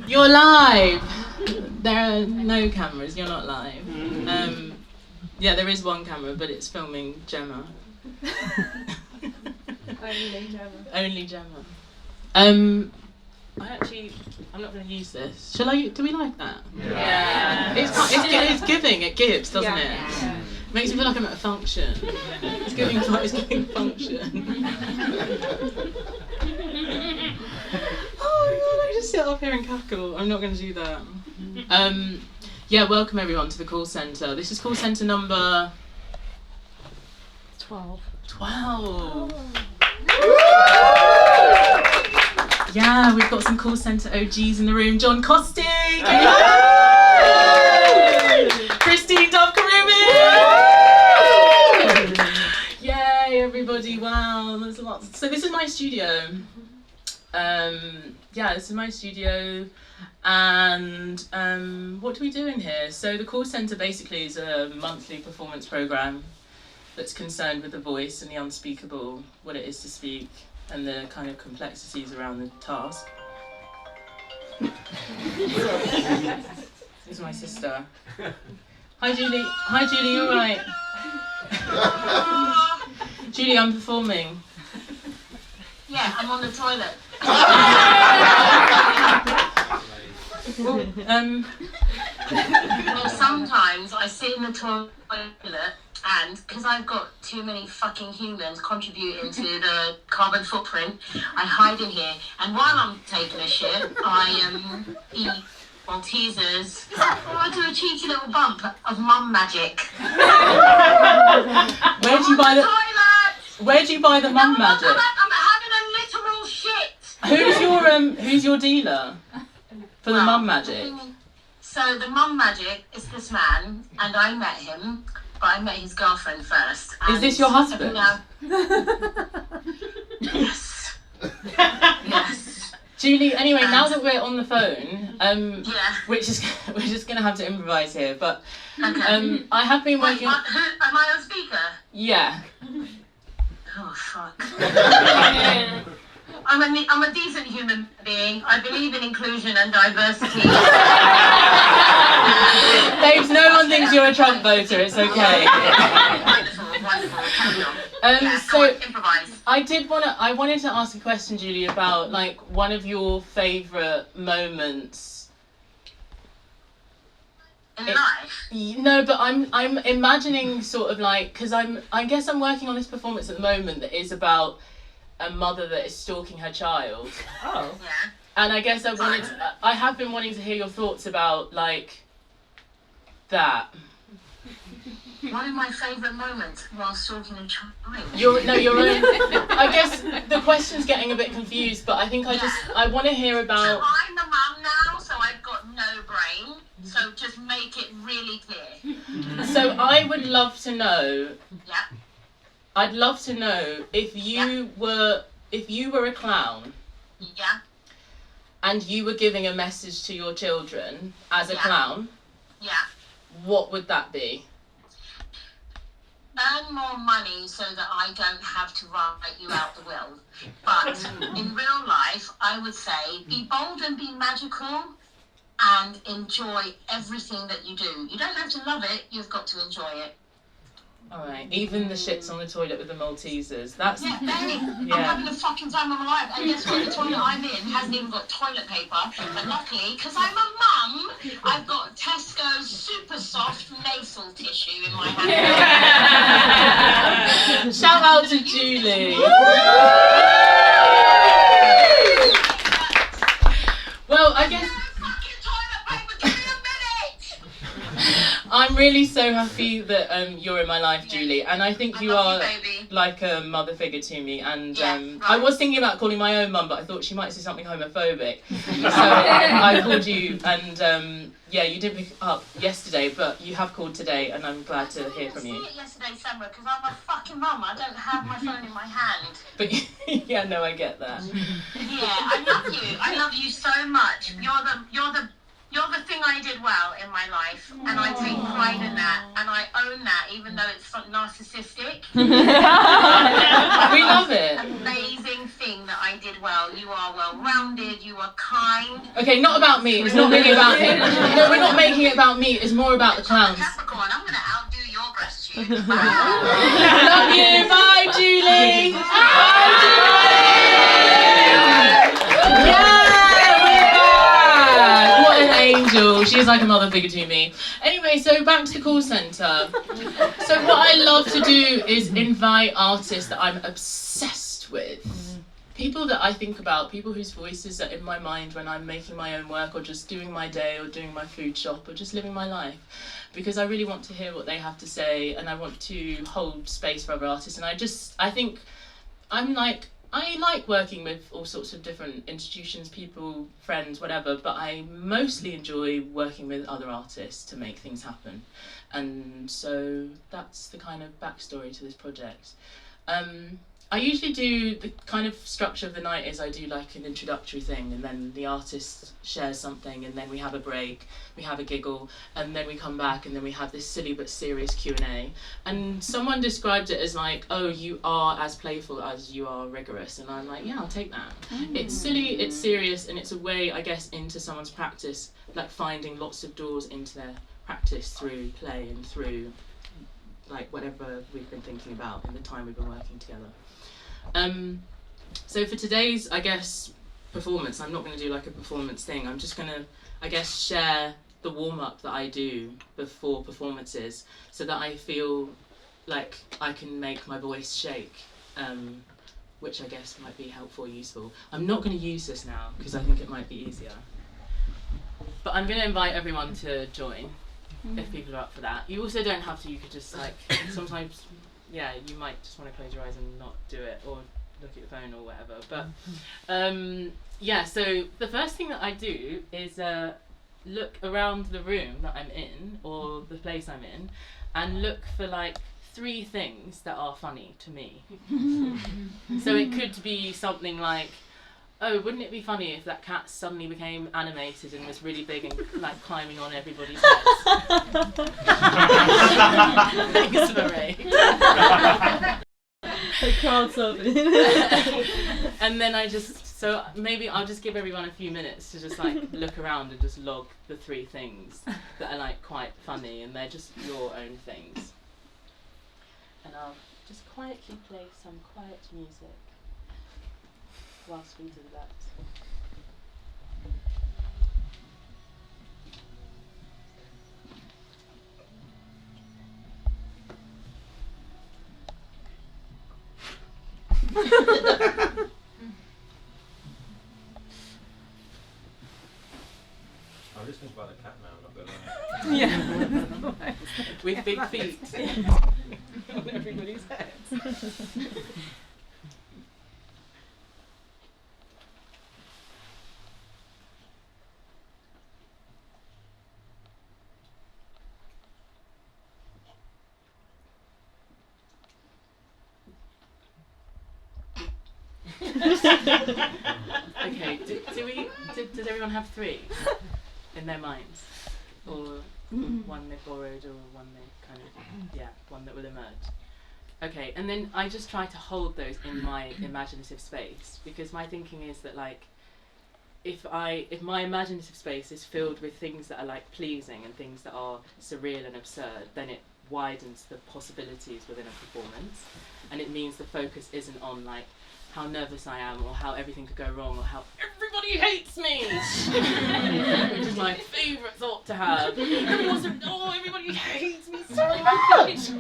You're live. There are no cameras, you're not live. Yeah, there is one camera, but it's filming Jemma. Only Jemma. Only Jemma. I'm not going to use this. Shall I? Do we like that? Yeah. It's giving. It gives, doesn't it? Yeah. Makes me feel like I'm at a function. It's giving function. Oh my god, I just sit up here and cackle. I'm not going to do that. Yeah, welcome everyone to the call centre. This is call centre number 12. 12. Yeah, we've got some call centre OGs in the room. John Costi! Christine Dove-Karumi! Yay, everybody, wow, there's a lot. So this is my studio. Yeah, this is my studio. And what do we do in here? So the call centre basically is a monthly performance programme that's concerned with the voice and the unspeakable, what it is to speak, and the kind of complexities around the task. This is my sister. Hi Julie. Hi Julie, you alright? Julie, I'm performing. Yeah, I'm on the toilet. Well, sometimes I sit in the toilet and because I've got too many fucking humans contributing to the carbon footprint, I hide in here. And while I'm taking a shit, I eat Maltesers, or I do a cheeky little bump of mum magic. Where'd you buy the mum magic? I'm having a literal shit. Who's your dealer for the mum magic? So the mum magic is this man, and I met him, but I met his girlfriend first. Is this your husband? Yes. Yes. Julie, anyway, now that we're on the phone, yeah. we're just gonna have to improvise here, but Okay. I have been working. Wait, am I on speaker? Yeah. Oh fuck. I'm a decent human being. I believe in inclusion and diversity. Babes, no one thinks you're a Trump voter. It's okay. Wonderful. Carry on. Yeah, So go on, improvise. I wanted to ask a question, Julie, about like one of your favourite moments. In life? No, but I'm imagining sort of like, because I guess I'm working on this performance at the moment that is about a mother that is stalking her child. Oh. Yeah. And I guess I have been wanting to hear your thoughts about like that. One of my favourite moments while stalking a child. Your own. I guess the question's getting a bit confused, but I think I want to hear So about. I'm the mum now, so I've got no brain. So just make it really clear. So I would love to know. Yeah. I'd love to know if you were a clown Yeah. and you were giving a message to your children as a Yeah. clown. Yeah. What would that be? Earn more money so that I don't have to write you out the will. But in real life, I would say be bold and be magical and enjoy everything that you do. You don't have to love it, you've got to enjoy it. Alright, even the shits on the toilet with the Maltesers. That's Yeah, babe, I'm Yeah. having a fucking time of my life. And guess what? The toilet I'm in hasn't even got toilet paper. But luckily, because I'm a mum, I've got Tesco's super soft nasal tissue in my hand. Shout out to Julie. Well, I guess Fucking toilet paper, give me a minute! I'm really so happy that you're in my life, Julie, and I think you love are you, baby. like a mother figure to me. And Yeah, I right. was thinking about calling my own mum, but I thought she might say something homophobic, so I called you. And yeah, you didn't pick up yesterday, but you have called today, and I'm glad to hear from you. I didn't see it yesterday, Samra, because I'm a fucking mum. I don't have my phone in my hand. But yeah, no, I get that. Yeah, I love you. I love you so much. You're the thing I did well in my life, and I take pride in that, and I own that, even though it's narcissistic. We love it. Amazing thing that I did well. You are well-rounded, you are kind. Okay, not about me. It's not really about me. No, we're not making it about me. It's more about the clowns. Capricorn, I'm going to outdo your gratitude. Love you. Bye, Julie. Bye, Julie. Yeah, we're back. What an angel. She's like a mother figure to me. Anyway, so back to the call centre. So what I love to do is invite artists that I'm obsessed with. People that I think about, people whose voices are in my mind when I'm making my own work or just doing my day or doing my food shop or just living my life. Because I really want to hear what they have to say and I want to hold space for other artists. And I think I like working with all sorts of different institutions, people, friends, whatever, but I mostly enjoy working with other artists to make things happen. And so that's the kind of backstory to this project. I usually do, the kind of structure of the night is I do like an introductory thing and then the artist shares something and then we have a break, we have a giggle and then we come back and then we have this silly but serious Q&A. And someone described it as like, oh, you are as playful as you are rigorous. And I'm like, yeah, I'll take that. It's silly, it's serious, and it's a way, I guess, into someone's practice, like finding lots of doors into their practice through play and through like whatever we've been thinking about in the time we've been working together. So for today's, I guess, performance, I'm not going to do like a performance thing. I'm just going to, I guess, share the warm-up that I do before performances so that I feel like I can make my voice shake, which I guess might be helpful or useful. I'm not going to use this now because I think it might be easier. But I'm going to invite everyone to join if people are up for that. You also don't have to, you could just like, sometimes, yeah, you might just want to close your eyes and not do it or look at your phone or whatever. But yeah, so the first thing that I do is look around the room that I'm in or the place I'm in and look for like 3 things that are funny to me. So it could be something like, oh, wouldn't it be funny if that cat suddenly became animated and was really big and like climbing on everybody's heads? Thanks, Mairéad. The crowd's open. And then so maybe I'll just give everyone a few minutes to just like look around and just log the 3 things that are like quite funny and they're just your own things. And I'll just quietly play some quiet music whilst we do that. I'm just thinking about the cat now, I'm not gonna lie. Yeah. With big feet on everybody's heads. Okay, does everyone have 3 in their minds? Or one they borrowed or one they kind of, yeah, one that will emerge? Okay, and then I just try to hold those in my imaginative space because my thinking is that like, if my imaginative space is filled with things that are like pleasing and things that are surreal and absurd, then it widens the possibilities within a performance, and it means the focus isn't on like how nervous I am or how everything could go wrong or how everybody hates me, which is my favourite thought to have. Everybody hates me so much.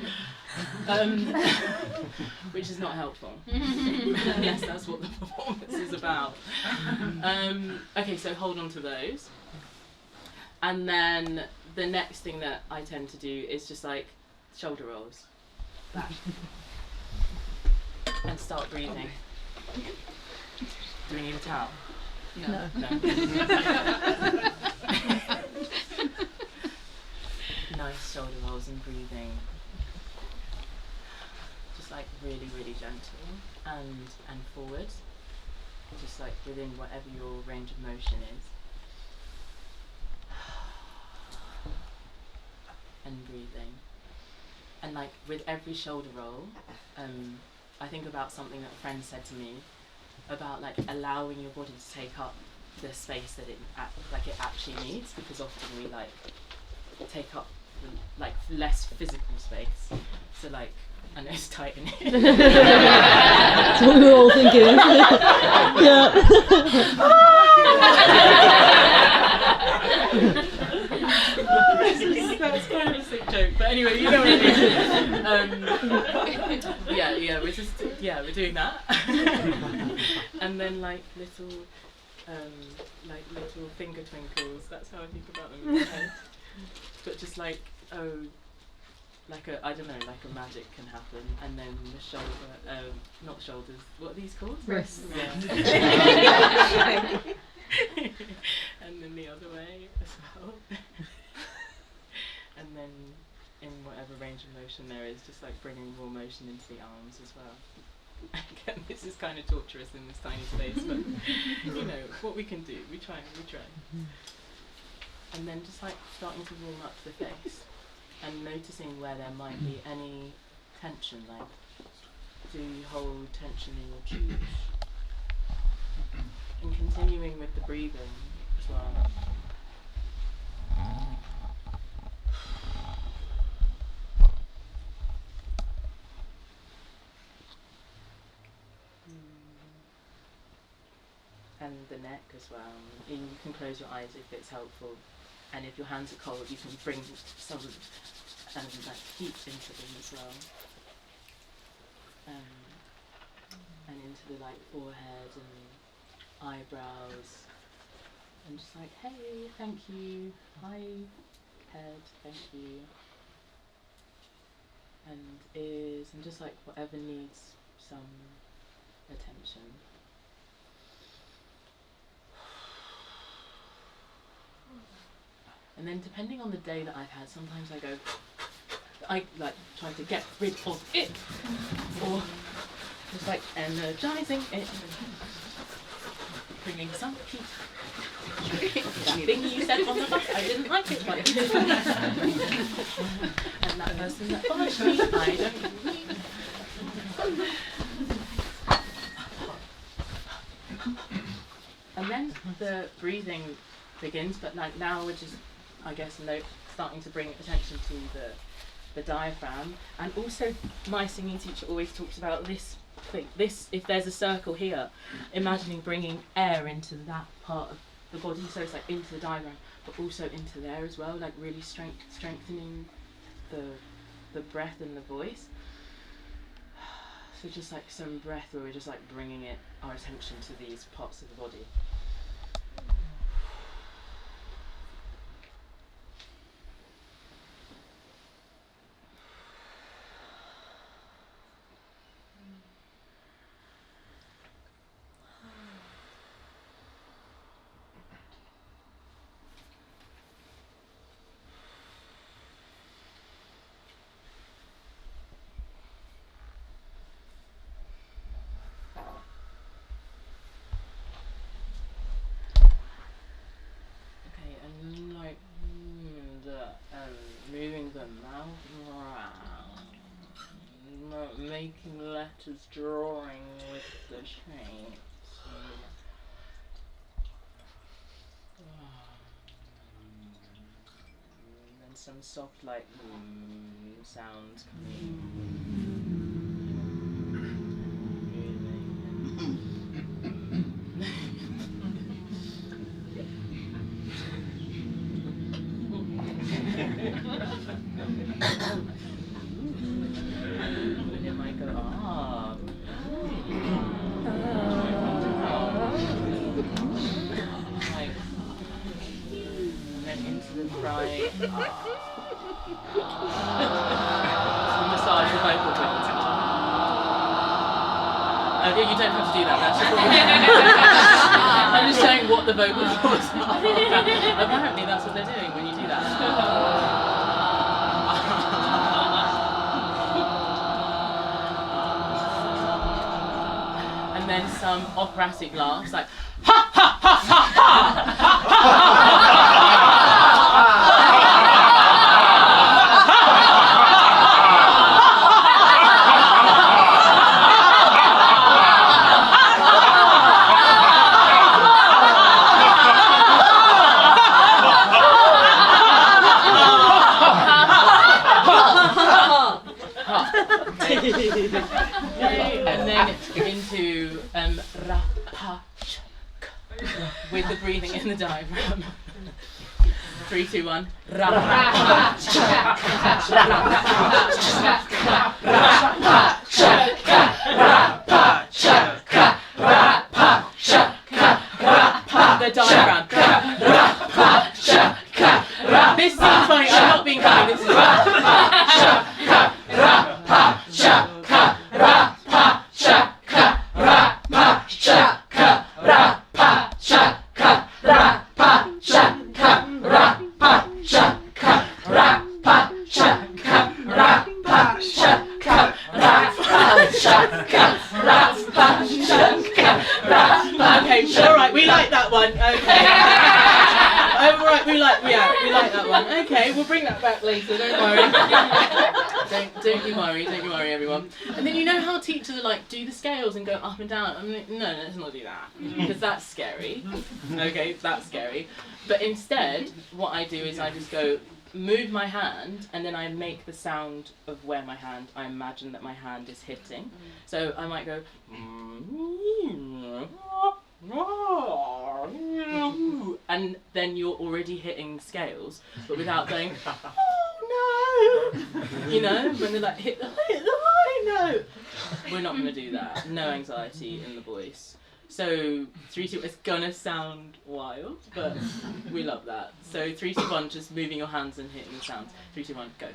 Which is not helpful. Yes, that's what the performance is about. Okay, so hold on to those. And then the next thing that I tend to do is just like shoulder rolls. Back. And start breathing. Do we need a towel? No. Nice shoulder rolls and breathing. Just like really, really gentle and forward. Just like within whatever your range of motion is. And breathing. And like with every shoulder roll, I think about something that a friend said to me about like allowing your body to take up the space that it actually needs, because often we like take up like less physical space. So like, I know it's tight in here. That's what we were all thinking. Yeah. That's kind of a sick joke, but anyway, you know what I mean. We're doing that, and then like little finger twinkles. That's how I think about them in my head. But just like like a magic can happen, and then the shoulder, not shoulders. What are these called? Wrists. Yeah. And then the other way as well. And then in whatever range of motion there is, just like bringing more motion into the arms as well. Again, this is kind of torturous in this tiny space, but you know what we can do. We try. And then just like starting to warm up the face and noticing where there might be any tension. Like, do you hold tension in your cheeks? And continuing with the breathing as well. And the neck as well. You can close your eyes if it's helpful, and if your hands are cold, you can bring some like heat into them as well, and into the like forehead and eyebrows, and just like, hey, thank you, hi, head, thank you, and ears, and just like whatever needs some attention. And then depending on the day that I've had, sometimes I like try to get rid of it, or just like energizing it, bringing some heat. That thing you said on the bus, I didn't like it, but you did. And that person that bothered me, I don't need. And then the breathing begins, but like now we're just, I guess, starting to bring attention to the diaphragm. And also my singing teacher always talks about this thing, if there's a circle here, imagining bringing air into that part of the body, so it's like into the diaphragm, but also into there as well, like really strengthening the breath and the voice. So just like some breath where we're just like bringing our attention to these parts of the body. Moving the mouth around, making letters, drawing with the shapes. And then some soft like sounds coming. And it might go up. Like, and then into the cry. Massage the vocal cords. You don't have to do that. That's just I'm just showing what the vocal cords are. Apparently that's what they're doing when you do that. And then some operatic laughs, like ha ha ha ha 3, 2, 1. The diagram. This seems funny. I'm not being funny. This is okay, alright, we like that one. Okay. Alright, we like that one. Okay, we'll bring that back later, don't worry. Don't you worry everyone. And then you know how teachers are like, do the scales and go up and down. I'm like, no, let's not do that. Because that's scary. Okay, that's scary. But instead, what I do is I just go, move my hand, and then I make the sound of where my hand, I imagine that my hand is hitting. So I might go, and then you're already hitting scales, but without going, oh no, you know, when they're like, hit the high note. We're not going to do that. No anxiety in the voice. So 3, 2, it's gonna sound wild, but we love that. So 3, 2, 1, just moving your hands and hitting the sounds. 3, 2, 1, go.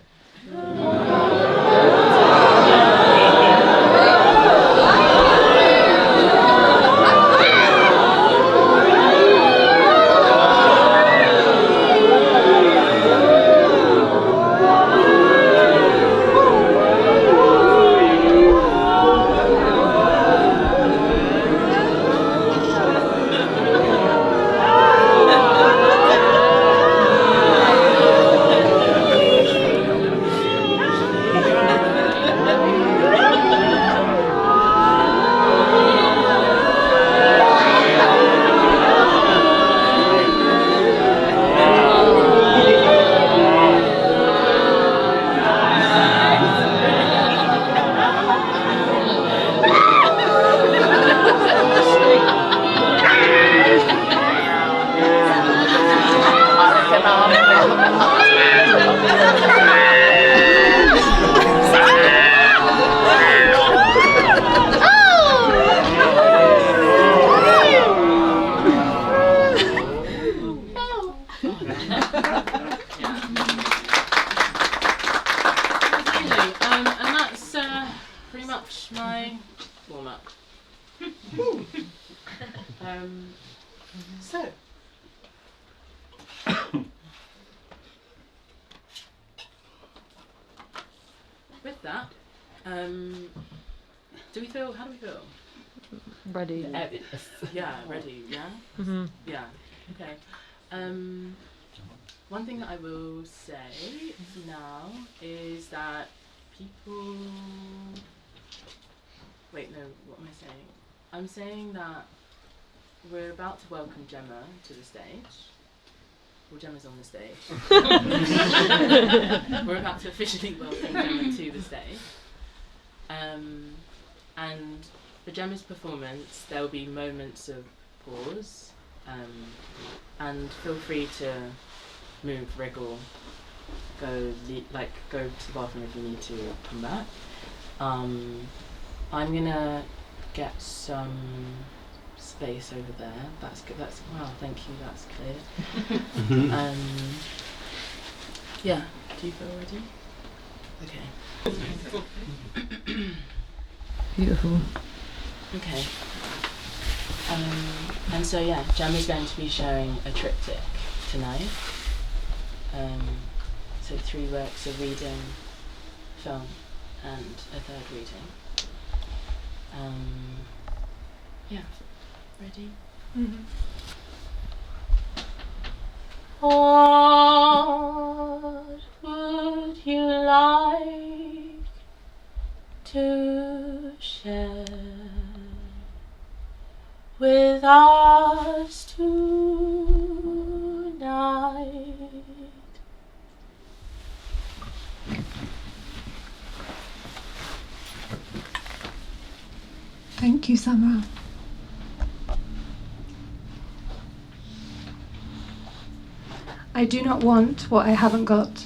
So, with that, how do we feel? Ready. Yeah, ready, yeah? Mm-hmm. Yeah, okay. One thing that I will say now is that people... Wait, no, what am I saying? I'm saying that we're about to welcome Jemma to the stage. Well, Gemma's on the stage. We're about to officially welcome Jemma to the stage. And for Gemma's performance, there will be moments of pause. And feel free to move, wriggle, go to the bathroom if you need to come back. I'm gonna get some space over there. That's good. That's wow. Thank you. That's clear. Yeah. Do you feel ready? Okay. Beautiful. Okay. And so yeah, Jemma's going to be showing a triptych tonight. So 3 works of reading, film, and a 3rd reading. Yeah. Ready? Mm-hmm. What would you like to share with us tonight? Thank you, Samra. I do not want what I haven't got.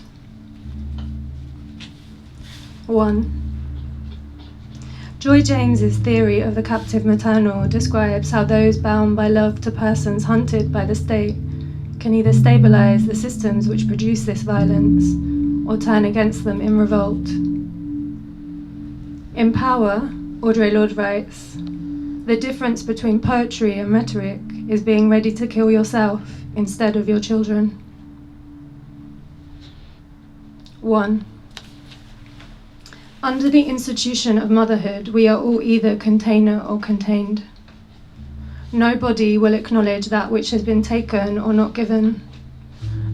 1. Joy James's theory of the captive maternal describes how those bound by love to persons hunted by the state can either stabilize the systems which produce this violence or turn against them in revolt. In Power, Audre Lorde writes, the difference between poetry and rhetoric is being ready to kill yourself instead of your children. 1. Under the institution of motherhood, we are all either container or contained. Nobody will acknowledge that which has been taken or not given.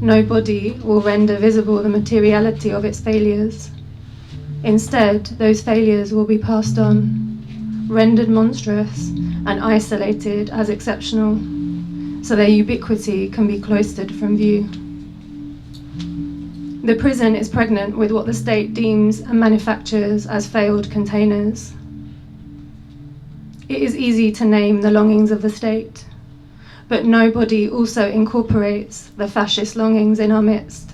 Nobody will render visible the materiality of its failures. Instead, those failures will be passed on, rendered monstrous and isolated as exceptional, so their ubiquity can be cloistered from view. The prison is pregnant with what the state deems and manufactures as failed containers. It is easy to name the longings of the state, but nobody also incorporates the fascist longings in our midst.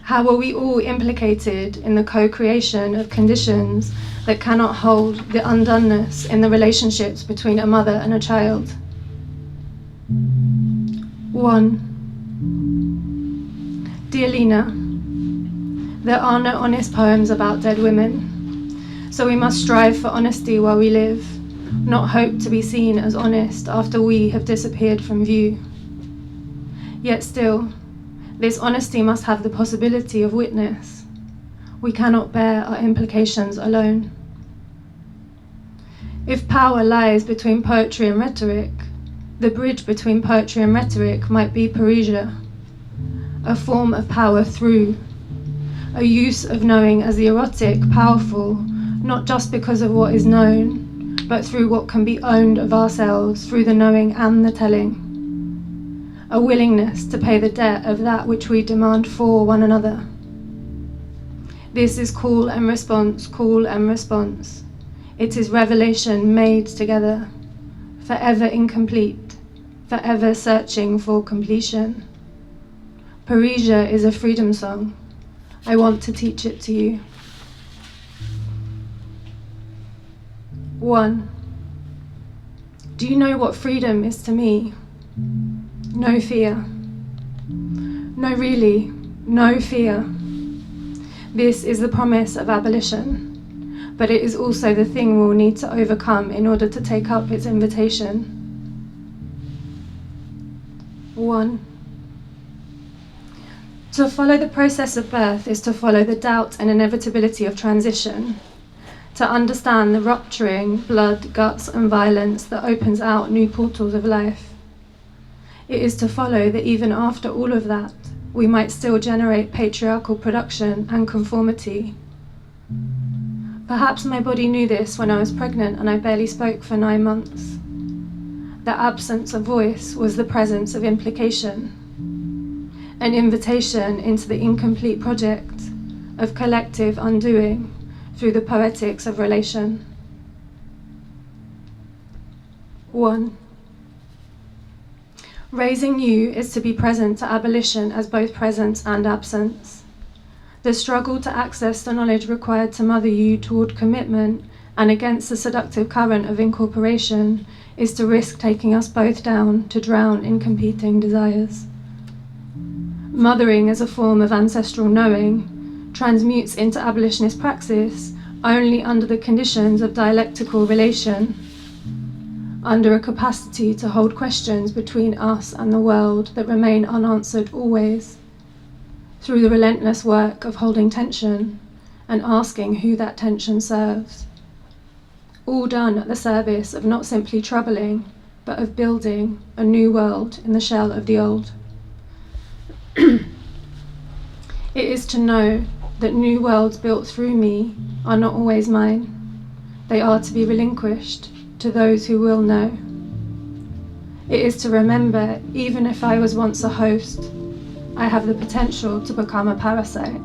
How are we all implicated in the co-creation of conditions that cannot hold the undoneness in the relationships between a mother and a child? 1. Dear Lena, there are no honest poems about dead women, so we must strive for honesty while we live, not hope to be seen as honest after we have disappeared from view. Yet still, this honesty must have the possibility of witness. We cannot bear our implications alone. If power lies between poetry and rhetoric, the bridge between poetry and rhetoric might be Parisia, a form of power through, a use of knowing as the erotic, powerful, not just because of what is known, but through what can be owned of ourselves through the knowing and the telling. A willingness to pay the debt of that which we demand for one another. This is call and response, call and response. It is revelation made together, forever incomplete, forever searching for completion. Parisia is a freedom song. I want to teach it to you. 1. Do you know what freedom is to me? No fear. No, really, no fear. This is the promise of abolition, but it is also the thing we'll need to overcome in order to take up its invitation. 1. To follow the process of birth is to follow the doubt and inevitability of transition, to understand the rupturing, blood, guts and violence that opens out new portals of life. It is to follow that even after all of that, we might still generate patriarchal production and conformity. Perhaps my body knew this when I was pregnant and I barely spoke for 9 months. The absence of voice was the presence of implication, an invitation into the incomplete project of collective undoing through the poetics of relation. 1. Raising you is to be present to abolition as both presence and absence. The struggle to access the knowledge required to mother you toward commitment and against the seductive current of incorporation is to risk taking us both down to drown in competing desires. Mothering as a form of ancestral knowing transmutes into abolitionist praxis only under the conditions of dialectical relation, under a capacity to hold questions between us and the world that remain unanswered always, through the relentless work of holding tension and asking who that tension serves. All done at the service of not simply troubling, but of building a new world in the shell of the old. It is to know that new worlds built through me are not always mine. They are to be relinquished to those who will know. It is to remember, even if I was once a host, I have the potential to become a parasite.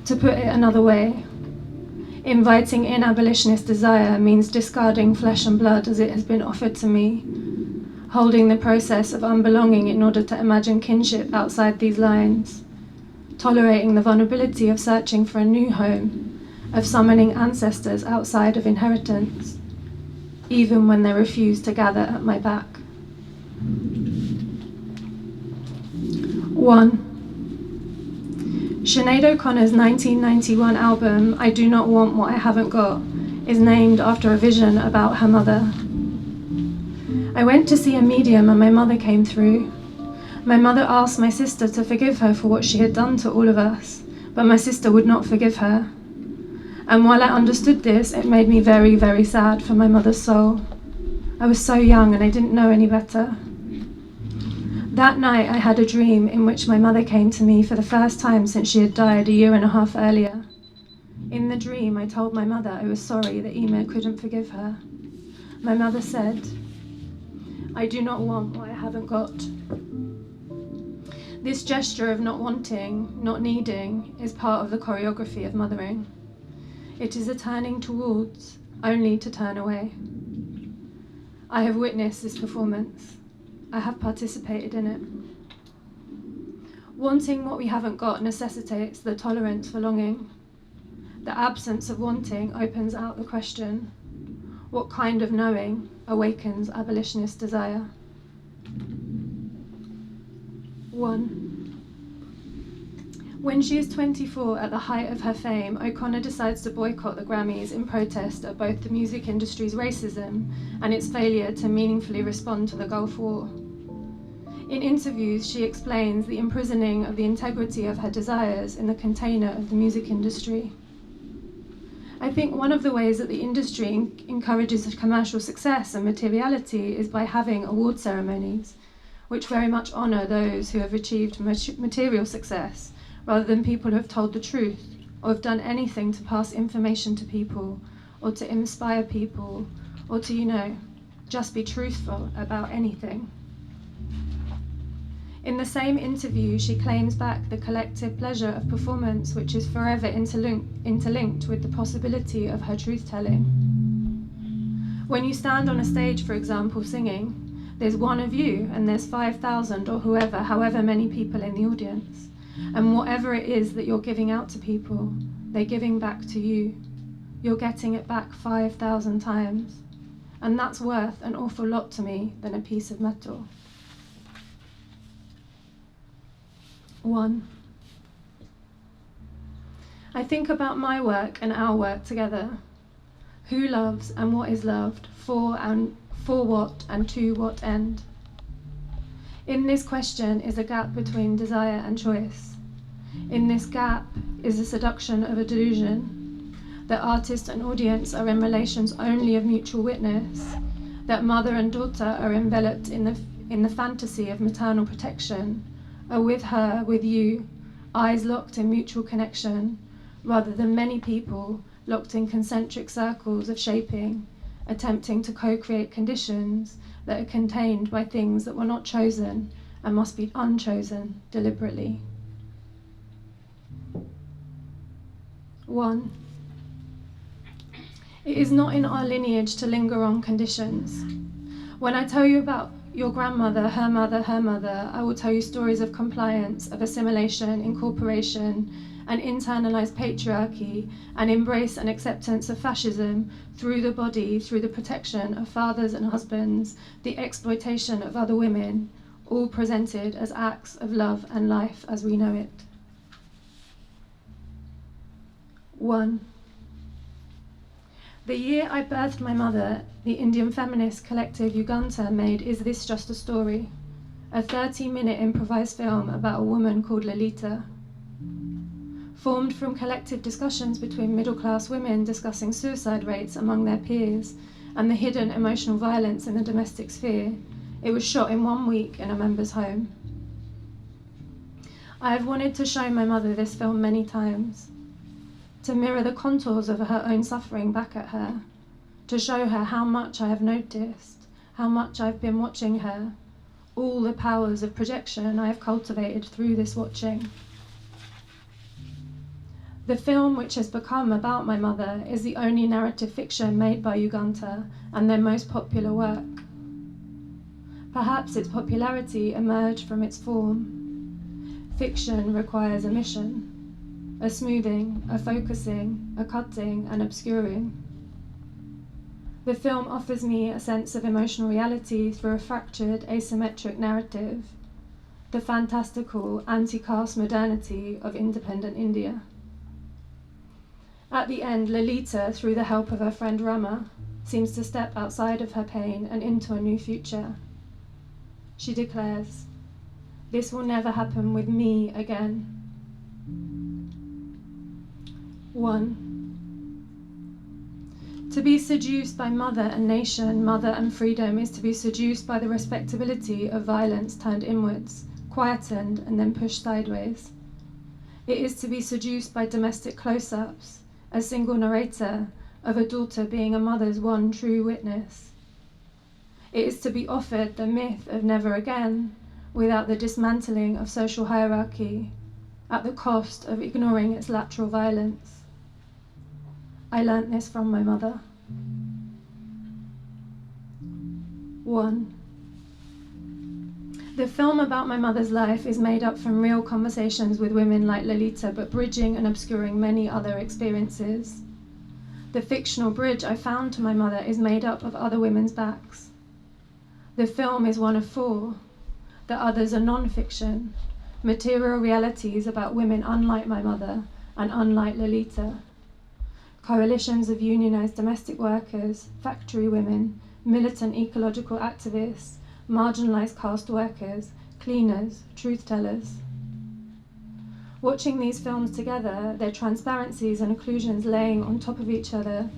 To put it another way, inviting in abolitionist desire means discarding flesh and blood as it has been offered to me, holding the process of unbelonging in order to imagine kinship outside these lines, tolerating the vulnerability of searching for a new home, of summoning ancestors outside of inheritance, even when they refuse to gather at my back. 1. Sinead O'Connor's 1991 album, I Do Not Want What I Haven't Got, is named after a vision about her mother. I went to see a medium and my mother came through. My mother asked my sister to forgive her for what she had done to all of us, but my sister would not forgive her. And while I understood this, it made me very, very sad for my mother's soul. I was so young and I didn't know any better. That night I had a dream in which my mother came to me for the first time since she had died a year and a half earlier. In the dream, I told my mother I was sorry that Ema couldn't forgive her. My mother said, I do not want what I haven't got. This gesture of not wanting, not needing, is part of the choreography of mothering. It is a turning towards, only to turn away. I have witnessed this performance. I have participated in it. Wanting what we haven't got necessitates the tolerance for longing. The absence of wanting opens out the question, what kind of knowing awakens abolitionist desire? 1. When she is 24, at the height of her fame, O'Connor decides to boycott the Grammys in protest at both the music industry's racism and its failure to meaningfully respond to the Gulf War. In interviews, she explains the imprisoning of the integrity of her desires in the container of the music industry. I think one of the ways that the industry encourages commercial success and materiality is by having award ceremonies, which very much honour those who have achieved material success, rather than people who have told the truth, or have done anything to pass information to people, or to inspire people, or to, just be truthful about anything. In the same interview, she claims back the collective pleasure of performance, which is forever interlinked with the possibility of her truth-telling. When you stand on a stage, for example, singing, there's one of you and there's 5,000 or however many people in the audience. And whatever it is that you're giving out to people, they're giving back to you. You're getting it back 5,000 times. And that's worth an awful lot to me than a piece of metal. 1. I think about my work and our work together. Who loves and what is loved, for what and to what end? In this question is a gap between desire and choice. In this gap is the seduction of a delusion, that artist and audience are in relations only of mutual witness, that mother and daughter are enveloped in the fantasy of maternal protection, are with her, with you, eyes locked in mutual connection, rather than many people locked in concentric circles of shaping, attempting to co-create conditions that are contained by things that were not chosen and must be unchosen deliberately. 1. It is not in our lineage to linger on conditions. When I tell you about your grandmother, her mother, I will tell you stories of compliance, of assimilation, incorporation, and internalized patriarchy, and embrace and acceptance of fascism through the body, through the protection of fathers and husbands, the exploitation of other women, all presented as acts of love and life as we know it. 1. The year I birthed my mother, the Indian feminist collective Uganta made Is This Just a Story?, a 30-minute improvised film about a woman called Lalita. Formed from collective discussions between middle-class women discussing suicide rates among their peers and the hidden emotional violence in the domestic sphere, it was shot in 1 week in a member's home. I have wanted to show my mother this film many times, to mirror the contours of her own suffering back at her, to show her how much I have noticed, how much I've been watching her, all the powers of projection I have cultivated through this watching. The film, which has become about my mother, is the only narrative fiction made by Uganta and their most popular work. Perhaps its popularity emerged from its form. Fiction requires a mission, a smoothing, a focusing, a cutting, and obscuring. The film offers me a sense of emotional reality through a fractured, asymmetric narrative, the fantastical, anti-caste modernity of independent India. At the end, Lalita, through the help of her friend Rama, seems to step outside of her pain and into a new future. She declares, "This will never happen with me again." 1. To be seduced by mother and nation, mother and freedom, is to be seduced by the respectability of violence turned inwards, quietened and then pushed sideways. It is to be seduced by domestic close-ups, a single narrator of a daughter being a mother's one true witness. It is to be offered the myth of never again without the dismantling of social hierarchy, at the cost of ignoring its lateral violence. I learnt this from my mother. 1. The film about my mother's life is made up from real conversations with women like Lalita, but bridging and obscuring many other experiences. The fictional bridge I found to my mother is made up of other women's backs. The film is one of 4. The others are non-fiction, material realities about women unlike my mother and unlike Lalita. Coalitions of unionized domestic workers, factory women, militant ecological activists, marginalized caste workers, cleaners, truth-tellers. Watching these films together, their transparencies and occlusions laying on top of each other,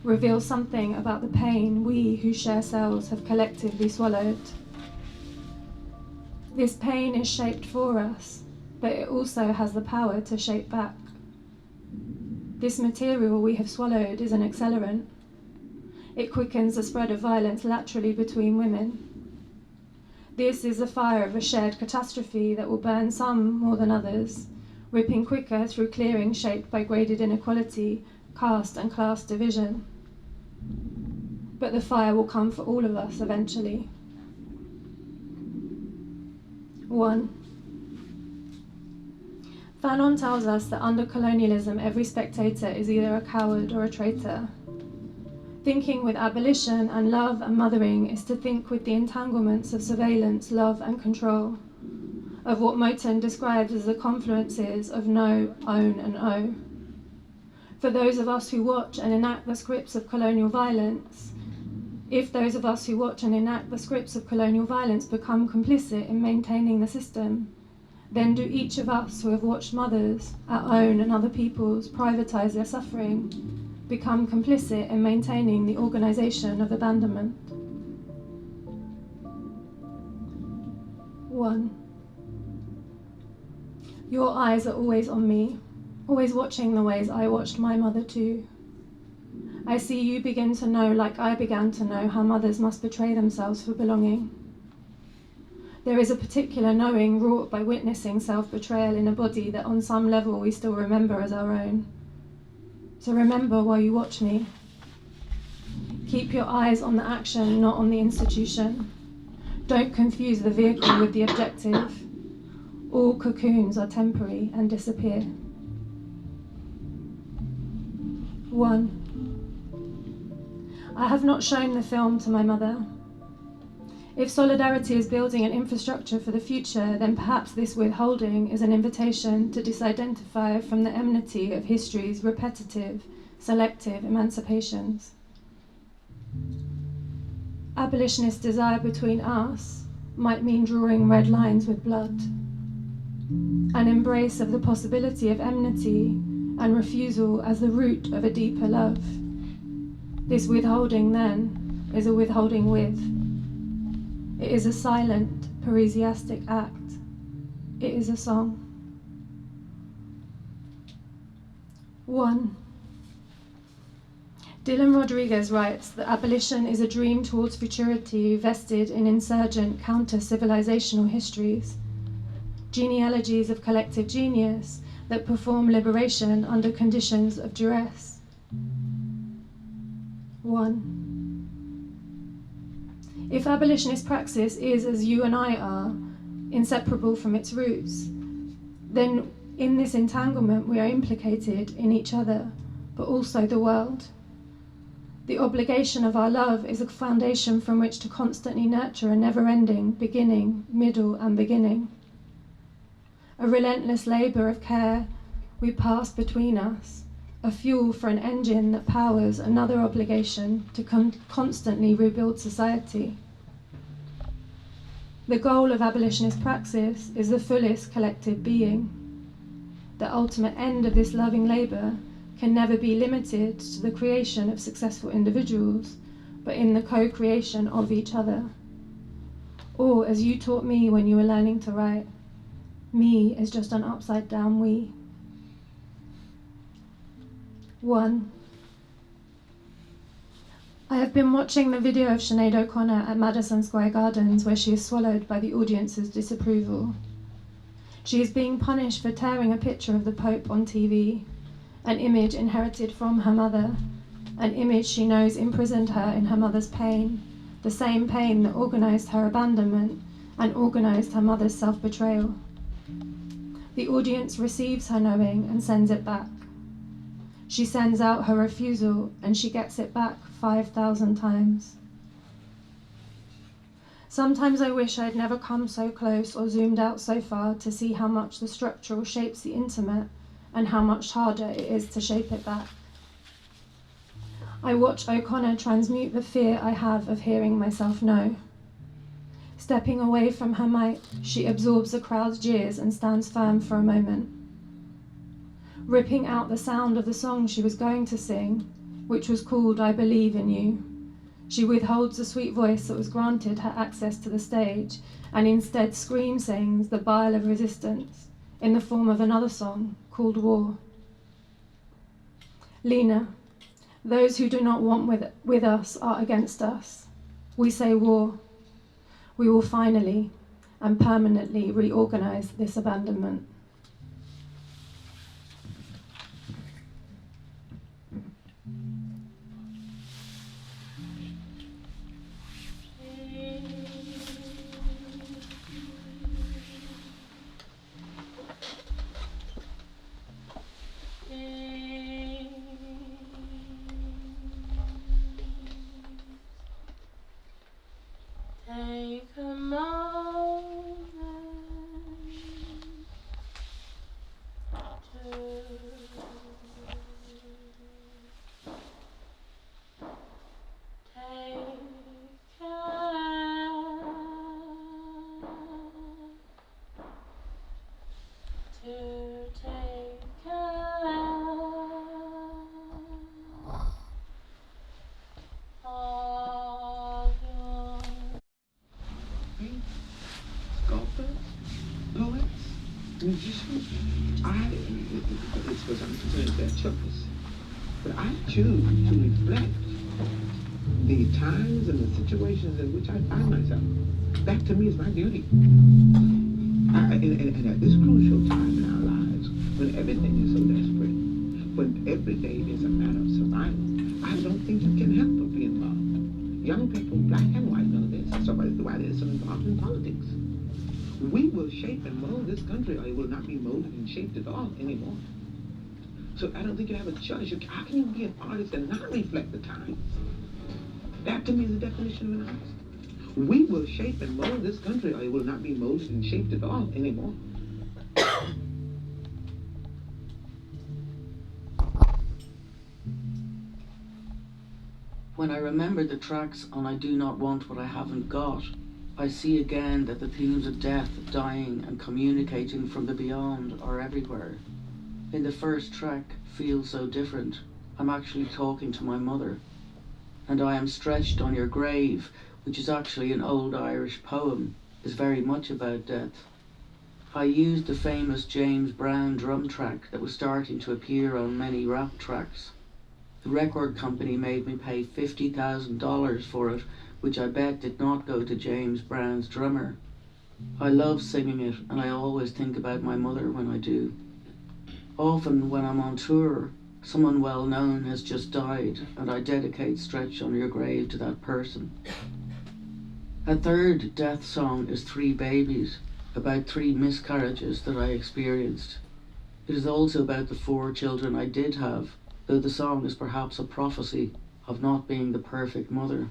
reveal something about the pain we who share cells have collectively swallowed. This pain is shaped for us, but it also has the power to shape back. This material we have swallowed is an accelerant. It quickens the spread of violence laterally between women. This is the fire of a shared catastrophe that will burn some more than others, ripping quicker through clearing shaped by graded inequality, caste and class division. But the fire will come for all of us eventually. 1. Fanon tells us that under colonialism, every spectator is either a coward or a traitor. Thinking with abolition and love and mothering is to think with the entanglements of surveillance, love and control, of what Moten describes as the confluences of know, own and owe. For those of us who watch and enact the scripts of colonial violence, if those of us who watch and enact the scripts of colonial violence become complicit in maintaining the system, then do each of us who have watched mothers, our own and other people's, privatize their suffering, become complicit in maintaining the organization of abandonment. 1. Your eyes are always on me, always watching the ways I watched my mother too. I see you begin to know, like I began to know, how mothers must betray themselves for belonging. There is a particular knowing wrought by witnessing self-betrayal in a body that on some level we still remember as our own. So remember while you watch me. Keep your eyes on the action, not on the institution. Don't confuse the vehicle with the objective. All cocoons are temporary and disappear. 1. I have not shown the film to my mother. If solidarity is building an infrastructure for the future, then perhaps this withholding is an invitation to disidentify from the enmity of history's repetitive, selective emancipations. Abolitionist desire between us might mean drawing red lines with blood. An embrace of the possibility of enmity and refusal as the root of a deeper love. This withholding, then, is a withholding with. It is a silent, parisiastic act. It is a song. 1. Dylan Rodriguez writes that abolition is a dream towards futurity vested in insurgent counter-civilizational histories, genealogies of collective genius that perform liberation under conditions of duress. 1. If abolitionist praxis is, as you and I are, inseparable from its roots, then in this entanglement we are implicated in each other, but also the world. The obligation of our love is a foundation from which to constantly nurture a never-ending beginning, middle, and beginning. A relentless labour of care we pass between us, a fuel for an engine that powers another obligation to constantly rebuild society. The goal of abolitionist praxis is the fullest collective being. The ultimate end of this loving labour can never be limited to the creation of successful individuals, but in the co-creation of each other. Or, as you taught me when you were learning to write, me is just an upside down we. 1. I have been watching the video of Sinead O'Connor at Madison Square Gardens where she is swallowed by the audience's disapproval. She is being punished for tearing a picture of the Pope on TV, an image inherited from her mother, an image she knows imprisoned her in her mother's pain, the same pain that organised her abandonment and organised her mother's self-betrayal. The audience receives her knowing and sends it back. She sends out her refusal and she gets it back 5,000 times. Sometimes I wish I'd never come so close or zoomed out so far to see how much the structural shapes the intimate and how much harder it is to shape it back. I watch O'Connor transmute the fear I have of hearing myself no. Stepping away from her mic, she absorbs the crowd's jeers and stands firm for a moment. Ripping out the sound of the song she was going to sing, which was called I Believe in You, she withholds the sweet voice that was granted her access to the stage and instead scream sings the bile of resistance in the form of another song called War. Lena, those who do not want with us are against us. We say war. We will finally and permanently reorganize this abandonment. Take a moment to take care, to take care of your sculptors, poets, musicians. It's because I'm concerned with their choice. But I choose to reflect the times and the situations in which I find myself. That to me is my duty. And at this crucial time in our lives, when everything is so desperate, when every day is a matter of survival, I don't think you can help but be involved. Young people, black and white, know this. That's why they're so involved in politics. We will shape and mold this country, or it will not be molded and shaped at all anymore. So I don't think you have a choice. How can you be an artist and not reflect the times? That to me is the definition of an artist. We will shape and mold this country, or it will not be molded and shaped at all anymore. When I remember the tracks on I Do Not Want What I Haven't Got, I see again that the themes of death, dying, and communicating from the beyond are everywhere. In the first track, Feel So Different, I'm actually talking to my mother. And I Am Stretched on Your Grave, which is actually an old Irish poem, is very much about death. I used the famous James Brown drum track that was starting to appear on many rap tracks. The record company made me pay $50,000 for it, which I bet did not go to James Brown's drummer. I love singing it, and I always think about my mother when I do. Often when I'm on tour, someone well known has just died, and I dedicate Stretch on Your Grave to that person. A third death song is Three Babies, about 3 miscarriages that I experienced. It is also about the 4 children I did have, though the song is perhaps a prophecy of not being the perfect mother.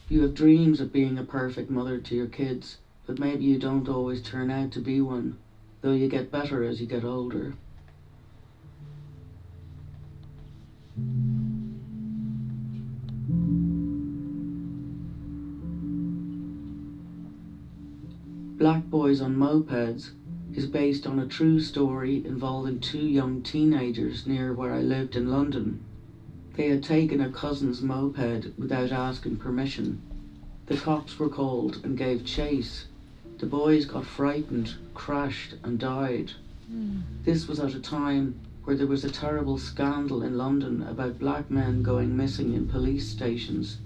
You have dreams of being a perfect mother to your kids, but maybe you don't always turn out to be one, though you get better as you get older. Black Boys on Mopeds is based on a true story involving 2 young teenagers near where I lived in London. They had taken a cousin's moped without asking permission. The cops were called and gave chase. The boys got frightened, crashed and died. This was at a time where there was a terrible scandal in London about black men going missing in police stations.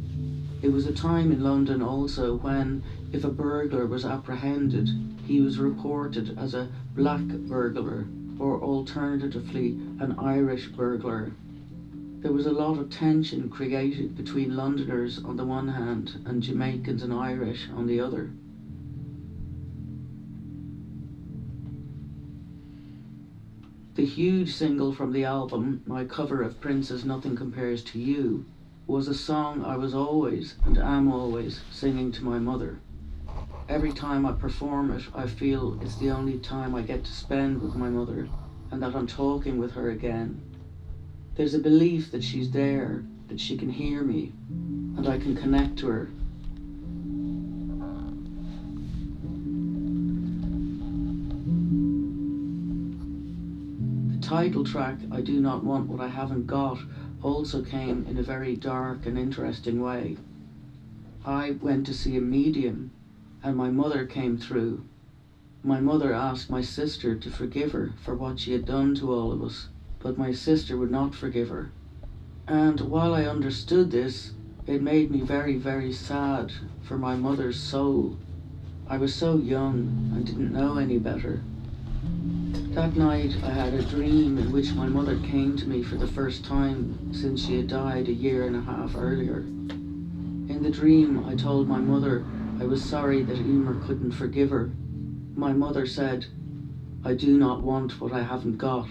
It was a time in London also when, if a burglar was apprehended, he was reported as a black burglar, or alternatively an Irish burglar. There was a lot of tension created between Londoners on the one hand and Jamaicans and Irish on the other. The huge single from the album, my cover of Prince's Nothing Compares to You, was a song I was always and am always singing to my mother. Every time I perform it, I feel it's the only time I get to spend with my mother and that I'm talking with her again. There's a belief that she's there, that she can hear me, and I can connect to her. The title track, I Do Not Want What I Haven't Got, also came in a very dark and interesting way. I went to see a medium and my mother came through. My mother asked my sister to forgive her for what she had done to all of us, but my sister would not forgive her. And while I understood this, it made me very, very sad for my mother's soul. I was so young and didn't know any better. That night I had a dream in which my mother came to me for the first time since she had died 1.5 years earlier. In the dream I told my mother I was sorry that Emer couldn't forgive her. My mother said, "I do not want what I haven't got."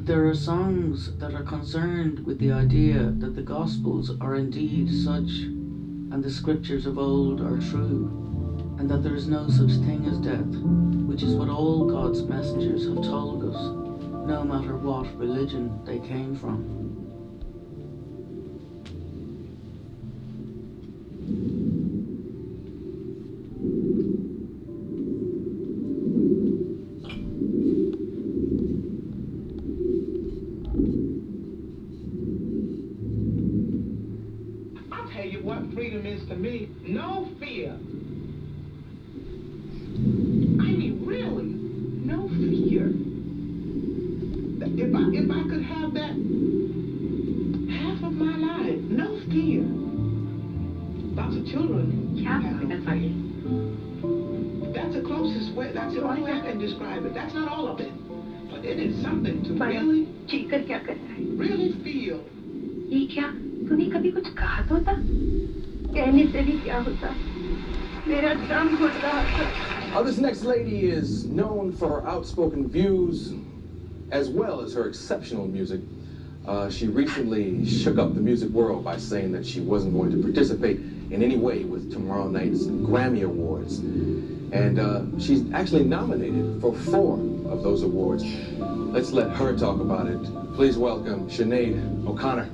There are songs that are concerned with the idea that the Gospels are indeed such, and the scriptures of old are true, and that there is no such thing as death, which is what all God's messengers have told us, no matter what religion they came from. Freedom is to me no fear. I mean, really, no fear. If I could have that half of my life, no fear. Lots of children have no fear. That's the closest way, that's the only way I can describe it. That's not all of it, but it is something to really feel. तूने कभी कुछ कहा तो था? कहने से भी क्या होता? मेरा दम घुट रहा था. This next lady is known for her outspoken views, as well as her exceptional music. She recently shook up the music world by saying that she wasn't going to participate in any way with tomorrow night's Grammy Awards. And she's actually nominated for 4 of those awards. Let's let her talk about it. Please welcome Sinead O'Connor.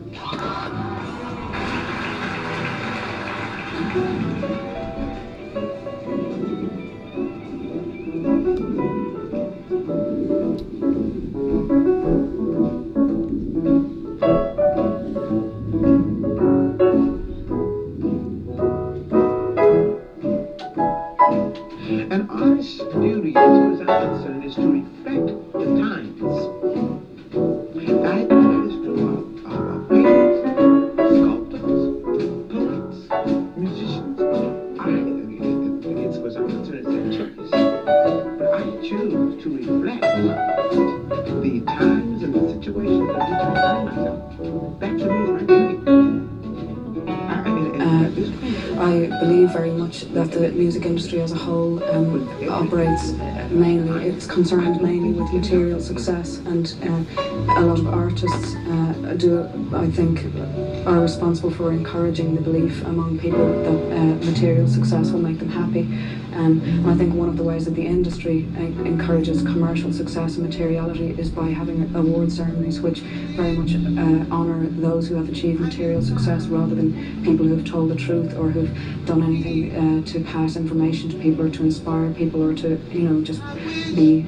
An artist's duty, as far as I'm concerned, is to reflect the times. I think that is true of painters, sculptors, poets, musicians, artists. believe very much that the music industry as a whole operates mainly, it's concerned mainly with material success, and a lot of artists I think, are responsible for encouraging the belief among people that material success will make them happy. And I think one of the ways that the industry encourages commercial success and materiality is by having award ceremonies which very much honour those who have achieved material success, rather than people who have told the truth or who've done anything to pass information to people or to inspire people or to, just be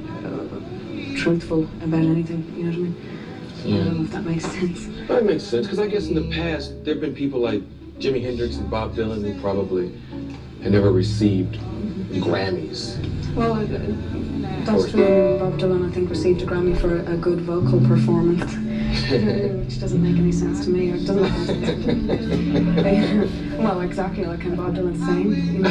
truthful about anything, you know what I mean? Yeah. I don't know if that makes sense. That makes sense, because I guess in the past there have been people like Jimi Hendrix and Bob Dylan who probably had never received Grammys. Well, that's true. Bob Dylan, I think, received a Grammy for a good vocal performance, which doesn't make any sense to me. Or doesn't make any sense to me. Well, exactly like in Bob Dylan sing.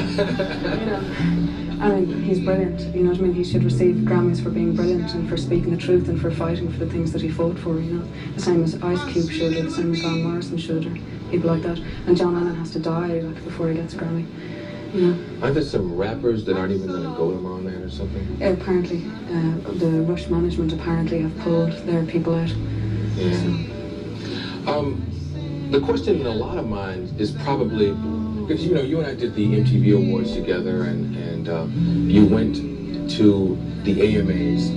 I mean, he's brilliant. You know what I mean? He should receive Grammys for being brilliant and for speaking the truth and for fighting for the things that he fought for. The same as Ice Cube should, or the same as Van Morrison should, or people like that. And John Lennon has to die before he gets a Grammy. Aren't there some rappers that aren't even going to go tomorrow night or something? Apparently, the Rush management apparently have pulled their people out. Yeah. So. The question in a lot of minds is probably, because you and I did the MTV Awards together, and you went to the AMAs.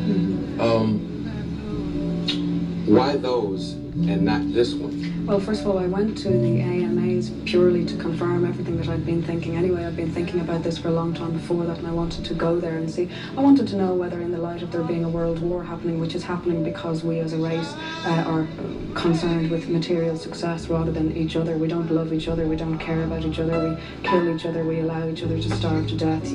Why those and not this one? Well, first of all, I went to the AMAs purely to confirm everything that I'd been thinking anyway. I'd been thinking about this for a long time before that, and I wanted to go there and see. I wanted to know whether, in the light of there being a world war happening, which is happening because we as a race are concerned with material success rather than each other. We don't love each other, we don't care about each other, we kill each other, we allow each other to starve to death,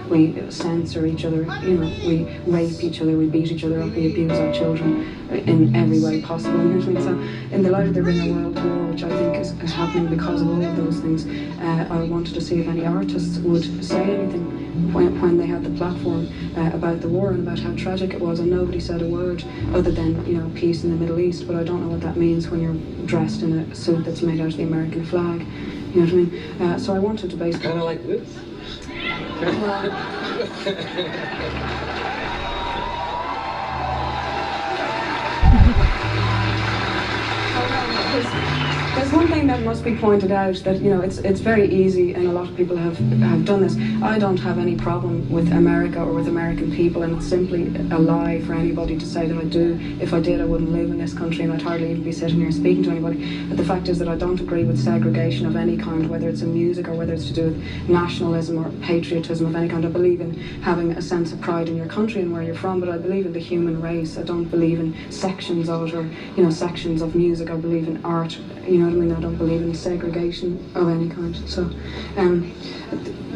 we censor each other, we rape each other, we beat each other up, we abuse our children in every way possible. You know what I mean? So, in the light of there being a world war, which I think is happening because of all of those things, I wanted to see if any artists would say anything when they had the platform about the war and about how tragic it was, and nobody said a word other than peace in the Middle East. But I don't know what that means when you're dressed in a suit that's made out of the American flag. You know what I mean? So I wanted to basically kind of like this. There's one thing that must be pointed out, that it's very easy, and a lot of people have done this. I don't have any problem with America or with American people, and it's simply a lie for anybody to say that I do. If I did, I wouldn't live in this country, and I'd hardly even be sitting here speaking to anybody. But the fact is that I don't agree with segregation of any kind, whether it's in music or whether it's to do with nationalism or patriotism of any kind. I believe in having a sense of pride in your country and where you're from, but I believe in the human race. I don't believe in sections of it, or sections of music. I believe in art. You know what I mean? I don't believe in segregation of any kind. So,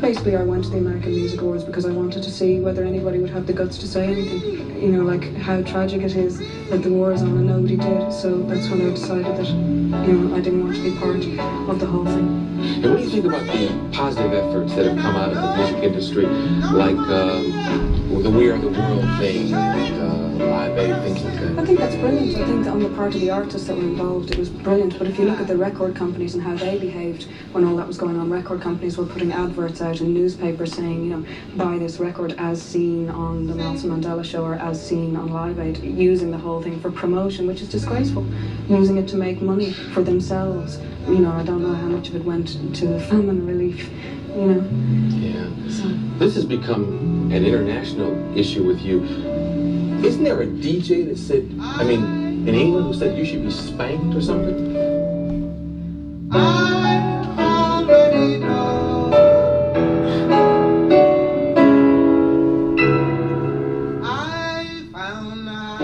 basically, I went to the American Music Awards because I wanted to see whether anybody would have the guts to say anything. Like how tragic it is that the war is on and nobody did. So that's when I decided that, I didn't want to be part of the whole thing. And what do you think about the positive efforts that have come out of the music industry, like the We Are the World thing, and Live Aid, things like that? I think that's brilliant. I think that on the part of the artists that were involved, it was brilliant. But if you look at the record companies and how they behaved when all that was going on, record companies were putting adverts out in newspapers saying, buy this record as seen on the Nelson Mandela Show or as seen on Live Aid, using the whole thing for promotion, which is disgraceful, using it to make money for themselves. I don't know how much of it went to the famine relief, Yeah. So. This has become an international issue with you. Isn't there a DJ that said, in England, who said you should be spanked or something? I already know. I found out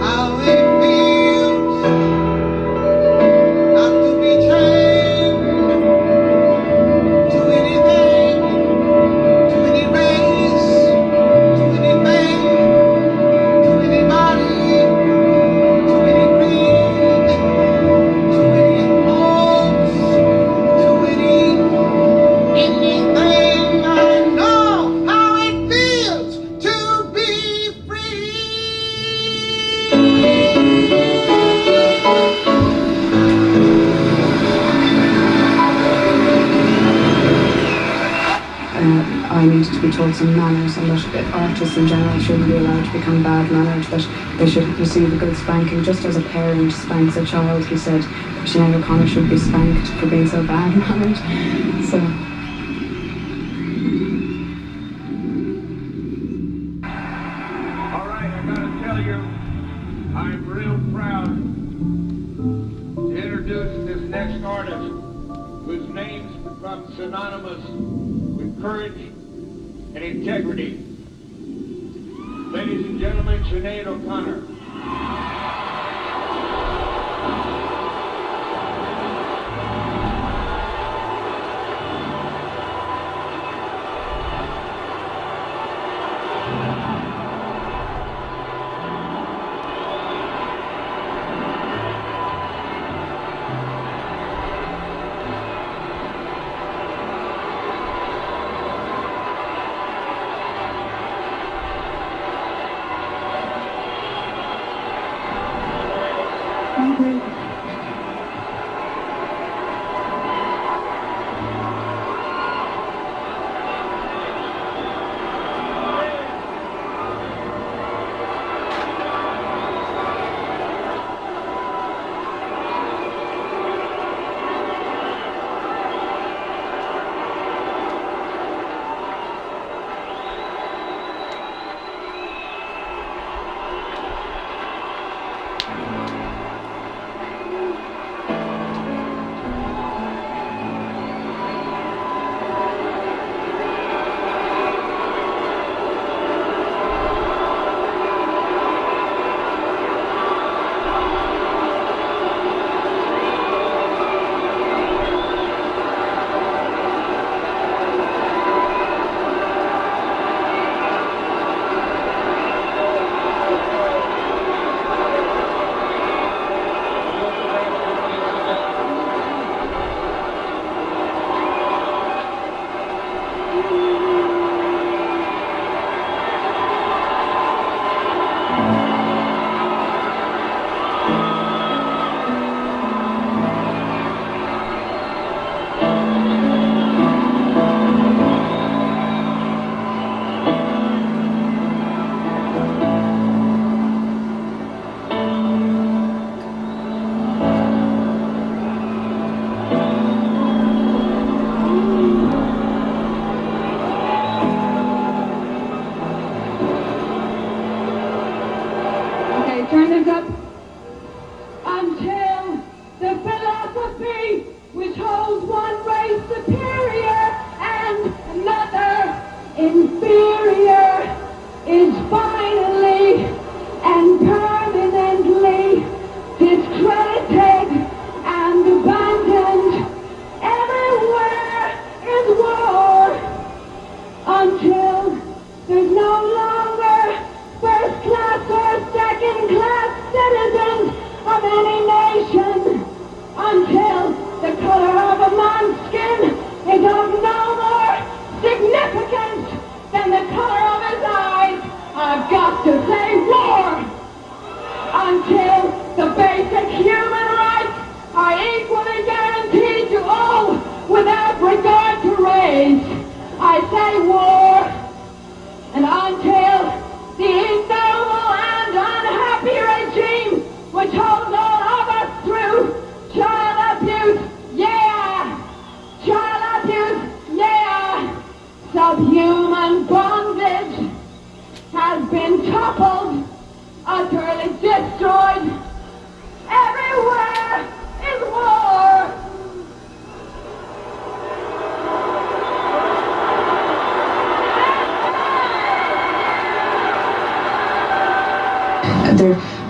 how it feels not to be chained to anything, to any race, to anything, to anybody. I needed to be taught some manners, and that artists in general shouldn't be allowed to become bad-mannered, that they should receive a good spanking, just as a parent spanks a child. He said Sinead O'Connor should be spanked for being so bad-mannered. So... All right, I gotta tell you, I'm real proud to introduce this next artist, whose name's become synonymous with courage and integrity. Ladies and gentlemen, Sinead O'Connor.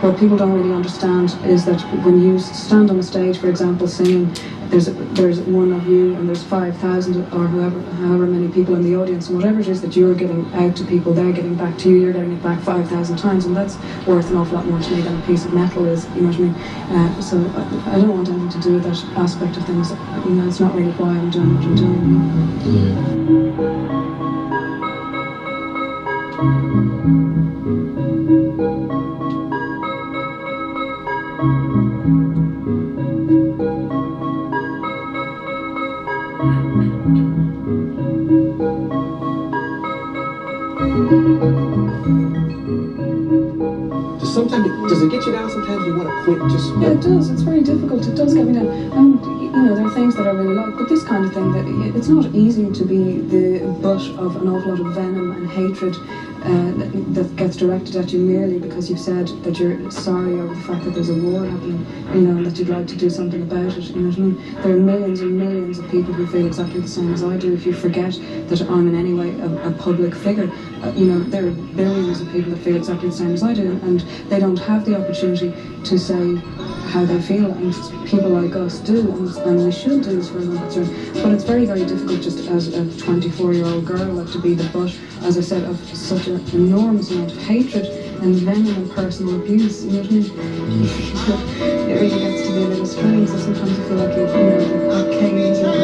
What people don't really understand is that when you stand on a stage, for example, singing, there's one of you and there's 5,000 or however many people in the audience, and whatever it is that you're getting out to people, they're getting back to you, you're getting it back 5,000 times, and that's worth an awful lot more to me than a piece of metal is, you know what I mean? So I don't want anything to do with that aspect of things. You know, it's not really why I'm doing what I'm doing. Yeah. Does it get you down sometimes? You want to quit? Just yeah, it does. It's very difficult. It does get me down. And you know, there are things that I really like, but this kind of thing, that it's not easy to be the butt of an awful lot of venom and hatred that gets directed at you merely because you've said that you're sorry over the fact that there's a war happening, you know, and that you'd like to do something about it. You know what I mean? There are millions and millions of people who feel exactly the same as I do. If you forget that I'm in any way a public figure, you know, there are billions of people that feel exactly the same as I do, and they don't have the opportunity to say how they feel, and people like us do, and we should do as far as I'm concerned. But it's very, very difficult just as a 24-year-old girl, like, to be the butt, as I said, of such an enormous amount of hatred and venom and personal abuse. You know what I mean? It really gets to be a little strange. So sometimes I feel like you know, the canes and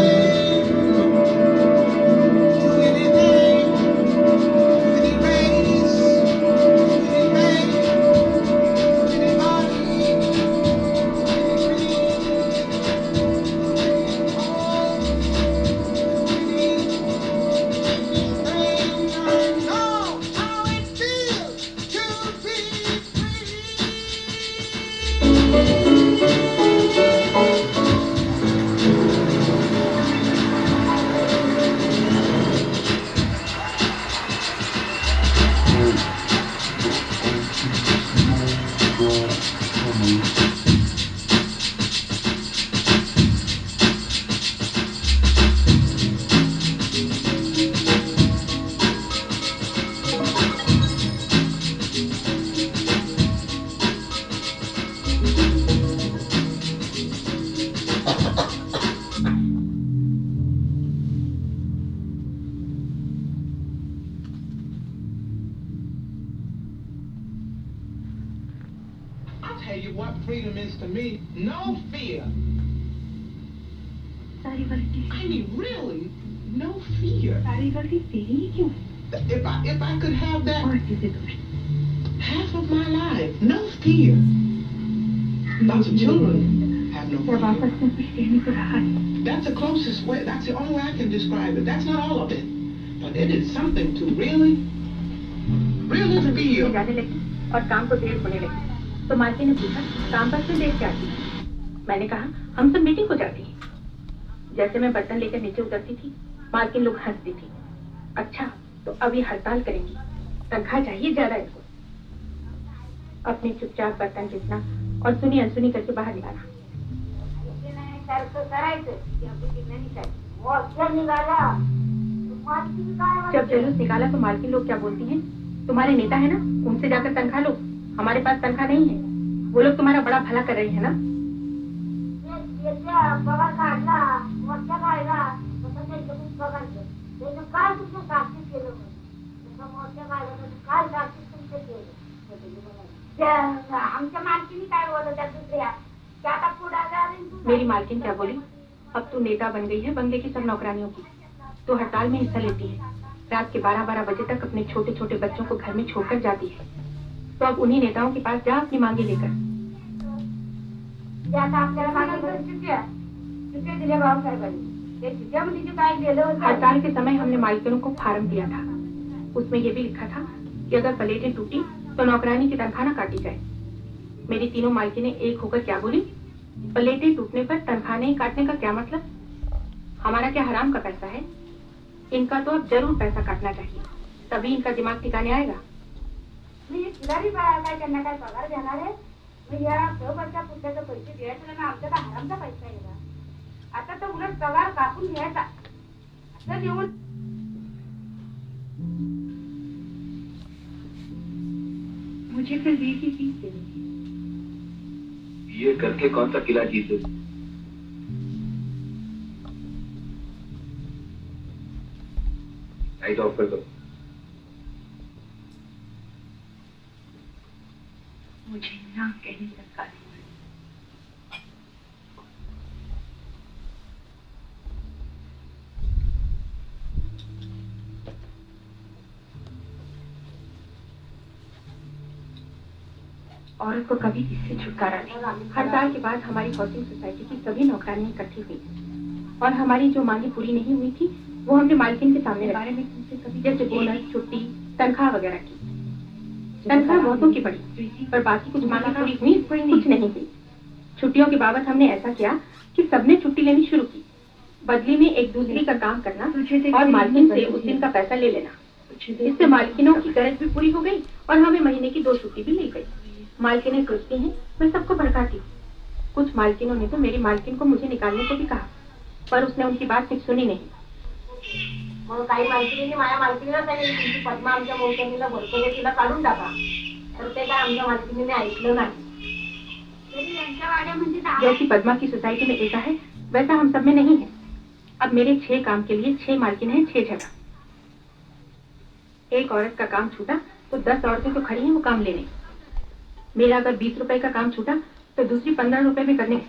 tell you what freedom is to me. No fear. I mean, really, no fear. If I could have that half of my life, no fear. Lots of children have no fear. That's the closest way, that's the only way I can describe it. That's not all of it. But it is something to really feel. और काम को देर होने लगी तो मालती ने पूछा काम पर क्यों देर से आती है? मैंने कहा हम सब मीटिंग को जाती हैं। जैसे मैं बर्तन लेकर नीचे उतरती थी मालकिन लोग हंसती थी। अच्छा तो अब ये हड़ताल करेंगी, तनख्वाह चाहिए ज्यादा इसको। अपने चुपचाप बर्तन घिसना और सुनी अनसुनी करके बाहर निकाला। जब जुलूस निकाला तो मालकिन लोग क्या बोलती हैं? तुम्हारे नेता है ना, उनसे जाकर तनख्वाह लो। हमारे पास तनख्वाह नहीं है। वो लोग तुम्हारा बड़ा भला कर रहे हैं ना। मेरी मालकिन क्या बोली? अब तू नेता बन गई है बंगले की सब नौकरानियों की, तो हड़ताल में हिस्सा लेती है। रात के 12-12 बजे तक अपने छोटे छोटे बच्चों को घर में छोड़कर जाती है। तो अब उन्हीं नेताओं के पास जा अपनी मांगे लेकर। हड़ताल के समय हमने मालिकों को फार्म दिया था, उसमें ये भी लिखा था कि अगर प्लेटें टूटी तो नौकरानी की तनख्वाह न काटी जाए। मेरी तीनों मालकिनें एक होकर क्या बोली? प्लेटें टूटने पर तनख्वाह नहीं काटने का क्या मतलब? हमारा क्या हराम का पैसा है? इनका तो अब जरूर पैसा काटना चाहिए, तभी इनका दिमाग ठिकाने आएगा। मुझे फिर वीर की फीस देनी। ये करके कौन सा किला जीते? लाइट ऑफ कर दो। मुझे ना कहने तक का औरत को कभी इससे छुटकारा नहीं। हड़ताल के बाद हमारी हाउसिंग सोसाइटी की सभी नौकरानियां इकट्ठी हुई और हमारी जो मांगे पूरी नहीं हुई थी वो हमने मालकिन के सामने बारे में उनसे कभी जैसे बोनस, छुट्टी, तनख्वाह वगैरह की। तनख्वाह बहुतों की बढ़ी, पर बाकी कुछ मांगे पूरी हुई, कुछ नहीं हुई। छुट्टियों के बाबत हमने ऐसा किया कि सबने छुट्टी लेनी शुरू की, बदली में एक दूसरे का काम करना और मालकिन से उस दिन का पैसा ले लेना। इससे मालकिनों की गरज भी पूरी हो गई और हमें महीने की 2 छुट्टी भी मिल गई। मालकिनें सोचती हैं मैं सबको भड़काती हूँ। कुछ मालकिनों ने तो मेरी मालकिन को मुझे निकालने को भी कहा, पर उसने उनकी बात कुछ सुनी नहीं। मग काही मालकिनींनी माझ्या मालकिनीला सांगितलं की पद्मा आमच्या मौसमीला भरतो तिला काढून टाका, तर ते काय आमच्या मालकिनीने ऐकलं नाही। जैसी पद्मा की सोसाइटी में एका है, वैसा हम सब में नहीं है। अब मेरे 6 काम के लिए 6 मालकिन हैं, 6 जगह। एक औरत का काम छूटा तो 10 औरतें तो खड़ी हैं वो काम लेने। मेरा अगर 20 रुपए का काम छूटा तो दूसरी 15 रुपए में करने।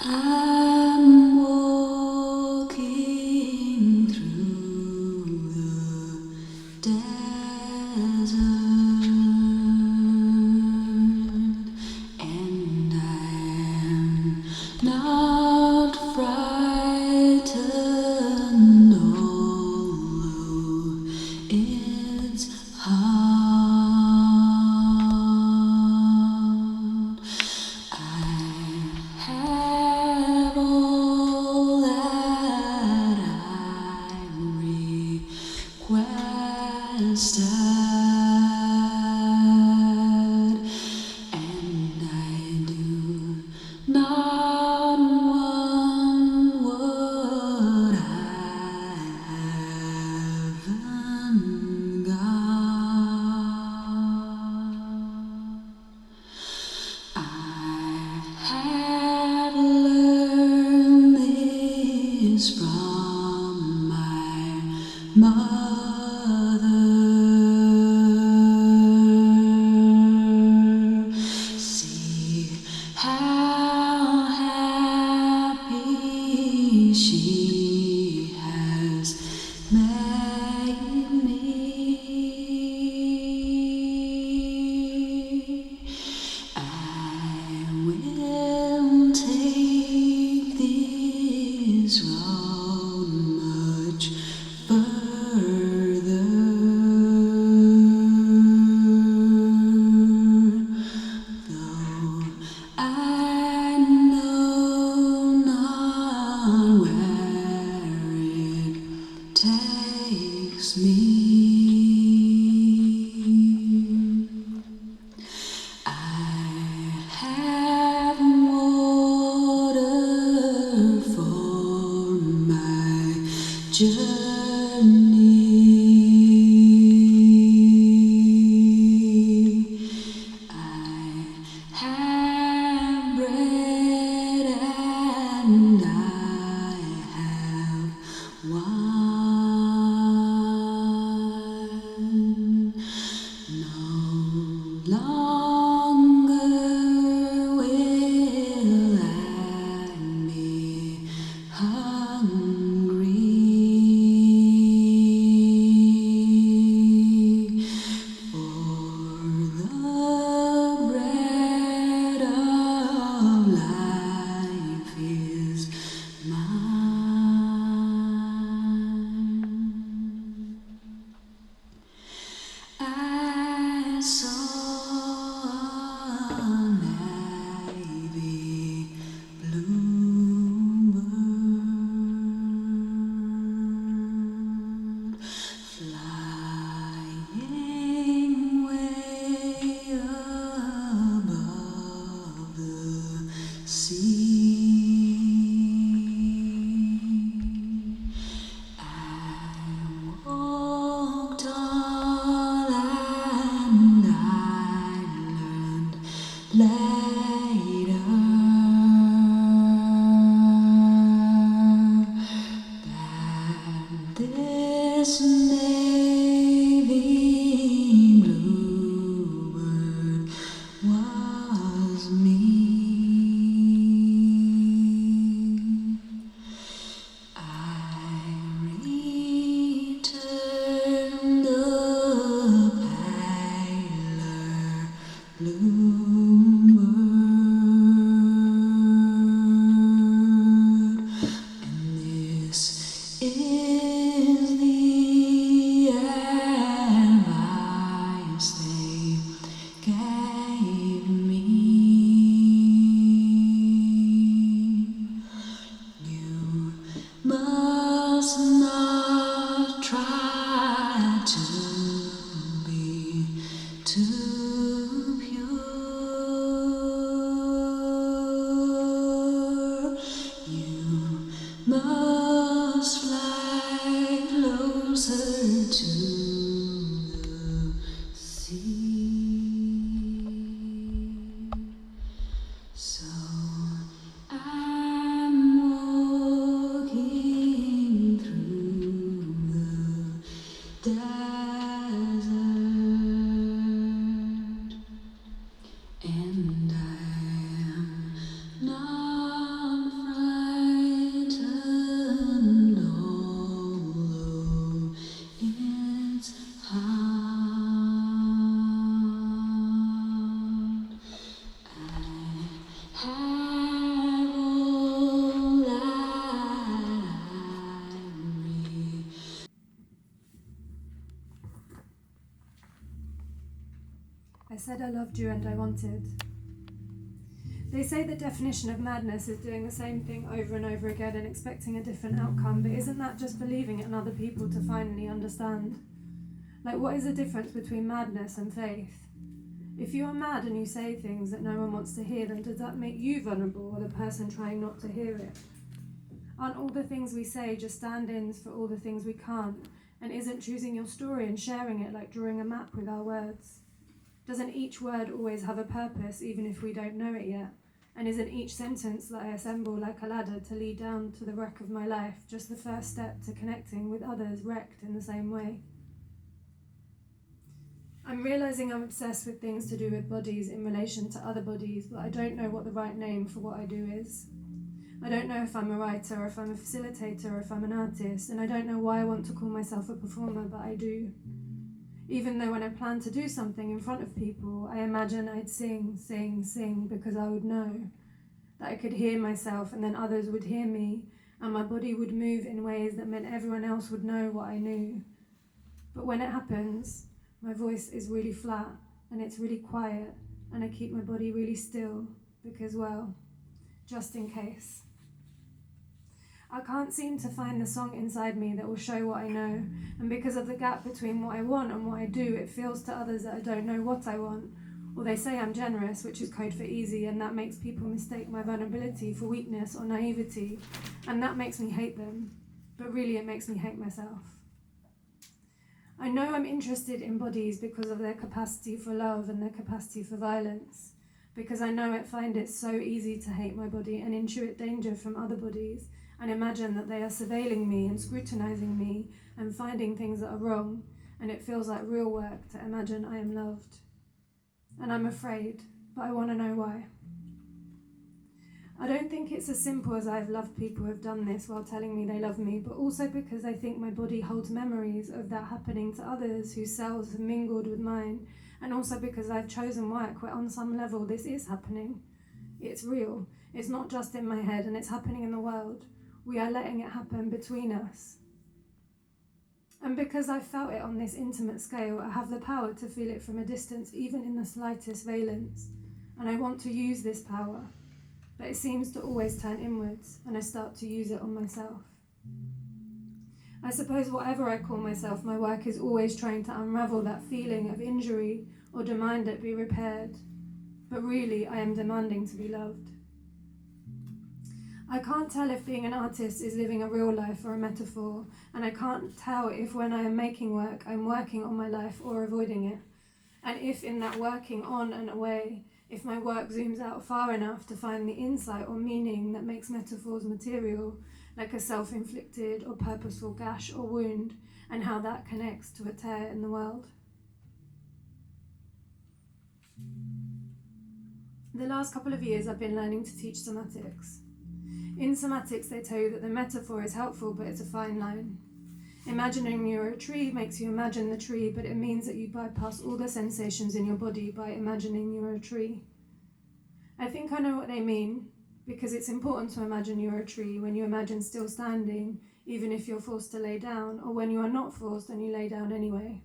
I'm walking through the desert, and I'm not frightened, although it's hard. I have all that I requested, and I do not want what I haven't got. I have learned this from my mother. she has made me. I will take this road much further, though I know not where it takes me. I have water for my journey. I have bread and I have wine. No longer will I be hungry, for the bread of life is mine. I saw a navy bluebird flying way above the sea. I walked on and I learned later that this navy bluebird was me. I returned the paler bluebird, and this is the advice they gave me. You must not try to be too pure. You must fly closer to the sea. So I'm walking through the desert, and I am not frightened, although it's hard. I have all that I need. I said I loved you and I wanted. They say the definition of madness is doing the same thing over and over again and expecting a different outcome, but isn't that just believing it in other people to finally understand? Like, what is the difference between madness and faith? If you are mad and you say things that no one wants to hear, then does that make you vulnerable or the person trying not to hear it? Aren't all the things we say just stand-ins for all the things we can't? And isn't choosing your story and sharing it like drawing a map with our words? Doesn't each word always have a purpose, even if we don't know it yet? And isn't each sentence that I assemble like a ladder to lead down to the wreck of my life just the first step to connecting with others wrecked in the same way? I'm realising I'm obsessed with things to do with bodies in relation to other bodies, but I don't know what the right name for what I do is. I don't know if I'm a writer or if I'm a facilitator or if I'm an artist, and I don't know why I want to call myself a performer, but I do. Even though when I plan to do something in front of people, I imagine I'd sing, sing, sing, because I would know that I could hear myself and then others would hear me, and my body would move in ways that meant everyone else would know what I knew. But when it happens, my voice is really flat and it's really quiet, and I keep my body really still because, well, just in case. I can't seem to find the song inside me that will show what I know, and because of the gap between what I want and what I do, it feels to others that I don't know what I want. Or they say I'm generous, which is code for easy, and that makes people mistake my vulnerability for weakness or naivety, and that makes me hate them, but really it makes me hate myself. I know I'm interested in bodies because of their capacity for love and their capacity for violence, because I know I find it so easy to hate my body and intuit danger from other bodies, and imagine that they are surveilling me and scrutinizing me and finding things that are wrong, and it feels like real work to imagine I am loved. And I'm afraid, but I want to know why. I don't think it's as simple as I've loved people who have done this while telling me they love me, but also because I think my body holds memories of that happening to others whose cells have mingled with mine, and also because I've chosen work where on some level this is happening. It's real, it's not just in my head, and it's happening in the world. We are letting it happen between us. And because I've felt it on this intimate scale, I have the power to feel it from a distance, even in the slightest valence. And I want to use this power, but it seems to always turn inwards, and I start to use it on myself. I suppose whatever I call myself, my work is always trying to unravel that feeling of injury or demand it be repaired. But really, I am demanding to be loved. I can't tell if being an artist is living a real life or a metaphor, and I can't tell if when I am making work, I'm working on my life or avoiding it. And if in that working on and away, if my work zooms out far enough to find the insight or meaning that makes metaphors material, like a self-inflicted or purposeful gash or wound, and how that connects to a tear in the world. The last couple of years I've been learning to teach somatics. In somatics, they tell you that the metaphor is helpful, but it's a fine line. Imagining you're a tree makes you imagine the tree, but it means that you bypass all the sensations in your body by imagining you're a tree. I think I know what they mean, because it's important to imagine you're a tree when you imagine still standing, even if you're forced to lay down, or when you are not forced and you lay down anyway.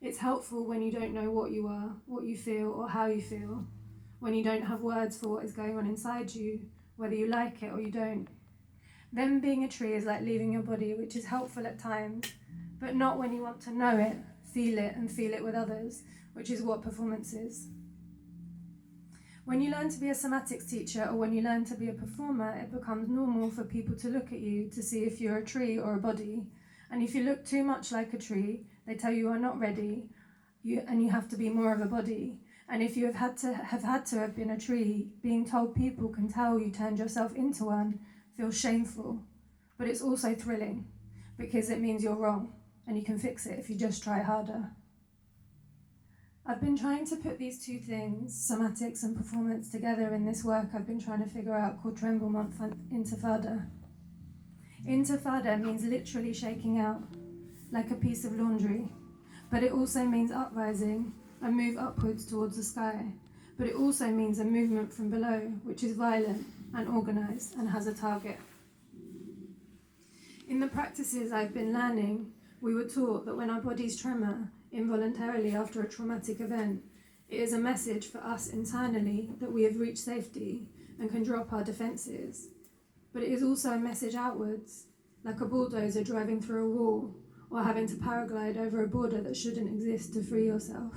It's helpful when you don't know what you are, what you feel, or how you feel, when you don't have words for what is going on inside you, whether you like it or you don't. Then being a tree is like leaving your body, which is helpful at times, but not when you want to know it, and feel it with others, which is what performance is. When you learn to be a somatics teacher, or when you learn to be a performer, it becomes normal for people to look at you to see if you're a tree or a body. And if you look too much like a tree, they tell you are not ready, and you have to be more of a body. And if you have had to have been a tree, being told people can tell you turned yourself into one feels shameful. But it's also thrilling, because it means you're wrong, and you can fix it if you just try harder. I've been trying to put these two things, somatics and performance, together in this work I've been trying to figure out called Tremblement Intifada. Intifada means literally shaking out, like a piece of laundry, but it also means uprising, a move upwards towards the sky, but it also means a movement from below, which is violent and organised and has a target. In the practices I've been learning, we were taught that when our bodies tremor involuntarily after a traumatic event, it is a message for us internally that we have reached safety and can drop our defences. But it is also a message outwards, like a bulldozer driving through a wall or having to paraglide over a border that shouldn't exist to free yourself.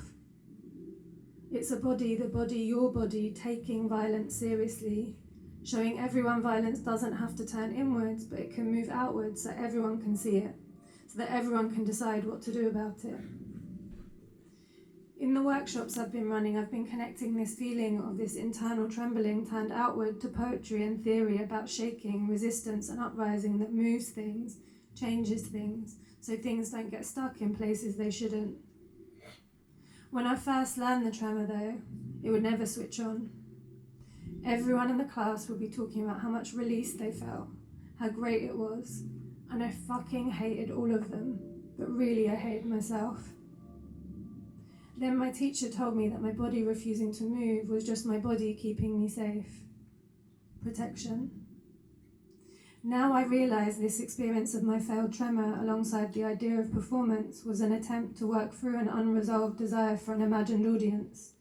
It's the body, your body, taking violence seriously, showing everyone violence doesn't have to turn inwards, but it can move outwards so everyone can see it, so that everyone can decide what to do about it. In the workshops I've been running, I've been connecting this feeling of this internal trembling turned outward to poetry and theory about shaking, resistance and uprising that moves things, changes things, so things don't get stuck in places they shouldn't. When I first learned the tremor though, it would never switch on. Everyone in the class would be talking about how much release they felt, how great it was, and I fucking hated all of them, but really I hated myself. Then my teacher told me that my body refusing to move was just my body keeping me safe. Protection. Now I realise this experience of my failed tremor alongside the idea of performance was an attempt to work through an unresolved desire for an imagined audience,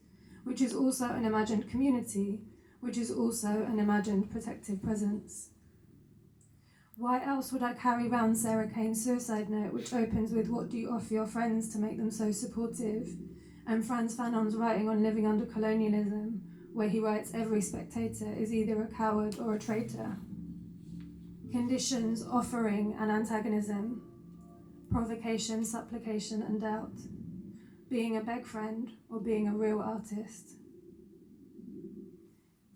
which is also an imagined community, which is also an imagined protective presence. Why else would I carry around Sarah Kane's suicide note, which opens with "What do you offer your friends to make them so supportive?" and Frantz Fanon's writing on living under colonialism, where he writes every spectator is either a coward or a traitor. Conditions, offering, and antagonism, provocation, supplication, and doubt, being a beg friend or being a real artist.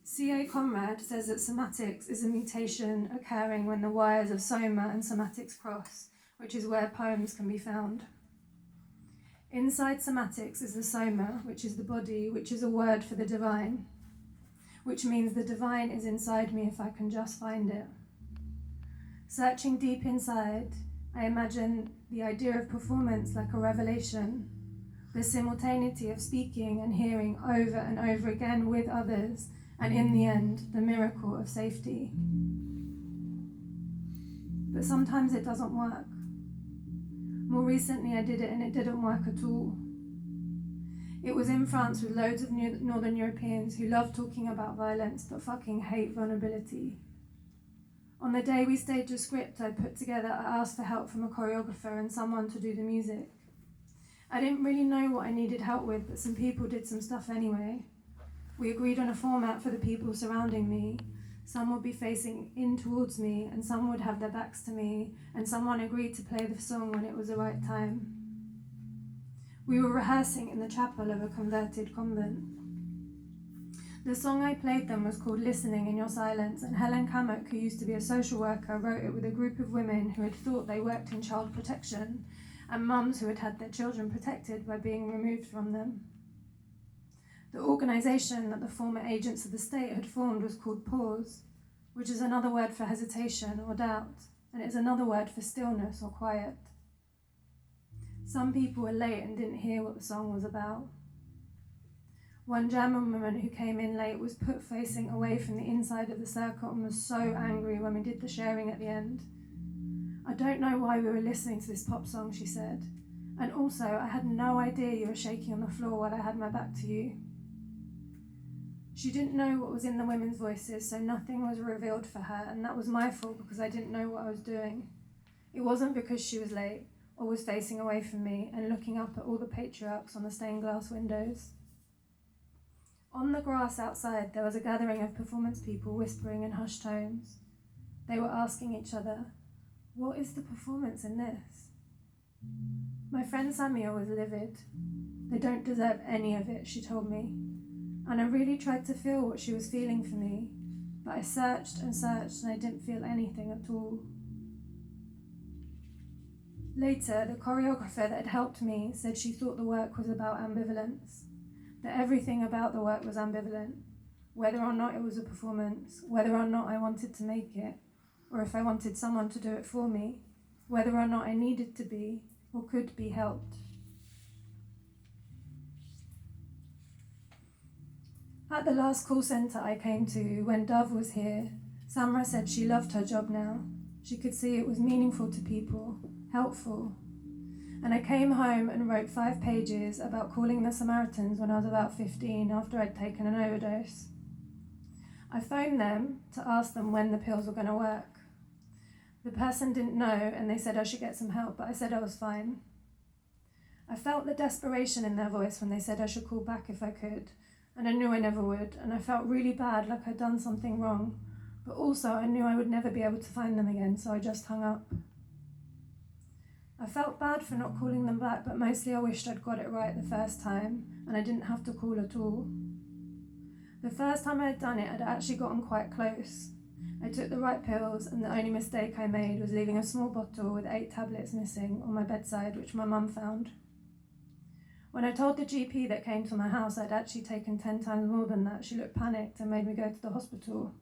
C.A. Conrad says that somatics is a mutation occurring when the wires of soma and somatics cross, which is where poems can be found. Inside somatics is the soma, which is the body, which is a word for the divine, which means the divine is inside me if I can just find it. Searching deep inside, I imagine the idea of performance like a revelation, the simultaneity of speaking and hearing over and over again with others, and in the end, the miracle of safety. But sometimes it doesn't work. More recently I did it and it didn't work at all. It was in France with loads of Northern Europeans who love talking about violence but fucking hate vulnerability. On the day we staged a script I put together, I asked for help from a choreographer and someone to do the music. I didn't really know what I needed help with, but some people did some stuff anyway. We agreed on a format for the people surrounding me. Some would be facing in towards me, and some would have their backs to me, and someone agreed to play the song when it was the right time. We were rehearsing in the chapel of a converted convent. The song I played them was called Listening in Your Silence, and Helen Kamek, who used to be a social worker, wrote it with a group of women who had thought they worked in child protection, and mums who had had their children protected by being removed from them. The organisation that the former agents of the state had formed was called Pause, which is another word for hesitation or doubt, and it's another word for stillness or quiet. Some people were late and didn't hear what the song was about. One German woman who came in late was put facing away from the inside of the circle and was so angry when we did the sharing at the end. "I don't know why we were listening to this pop song," she said, "and also I had no idea you were shaking on the floor while I had my back to you." She didn't know what was in the women's voices, so nothing was revealed for her, and that was my fault because I didn't know what I was doing. It wasn't because she was late or was facing away from me and looking up at all the patriarchs on the stained glass windows. On the grass outside, there was a gathering of performance people whispering in hushed tones. They were asking each other, "What is the performance in this?" My friend Samia was livid. "They don't deserve any of it," she told me. And I really tried to feel what she was feeling for me, but I searched and I didn't feel anything at all. Later, the choreographer that had helped me said she thought the work was about ambivalence, that everything about the work was ambivalent, whether or not it was a performance, whether or not I wanted to make it, or if I wanted someone to do it for me, whether or not I needed to be or could be helped. At the last call centre I came to, when Dove was here, Samra said she loved her job now. She could see it was meaningful to people, helpful. And I came home and wrote 5 pages about calling the Samaritans when I was about 15 after I'd taken an overdose. I phoned them to ask them when the pills were going to work. The person didn't know and they said I should get some help, but I said I was fine. I felt the desperation in their voice when they said I should call back if I could, and I knew I never would, and I felt really bad, like I'd done something wrong, but also I knew I would never be able to find them again, so I just hung up. I felt bad for not calling them back, but mostly I wished I'd got it right the first time, and I didn't have to call at all. The first time I had done it, I'd actually gotten quite close. I took the right pills, and the only mistake I made was leaving a small bottle with 8 tablets missing on my bedside, which my mum found. When I told the GP that came to my house I'd actually taken 10 times more than that, she looked panicked and made me go to the hospital.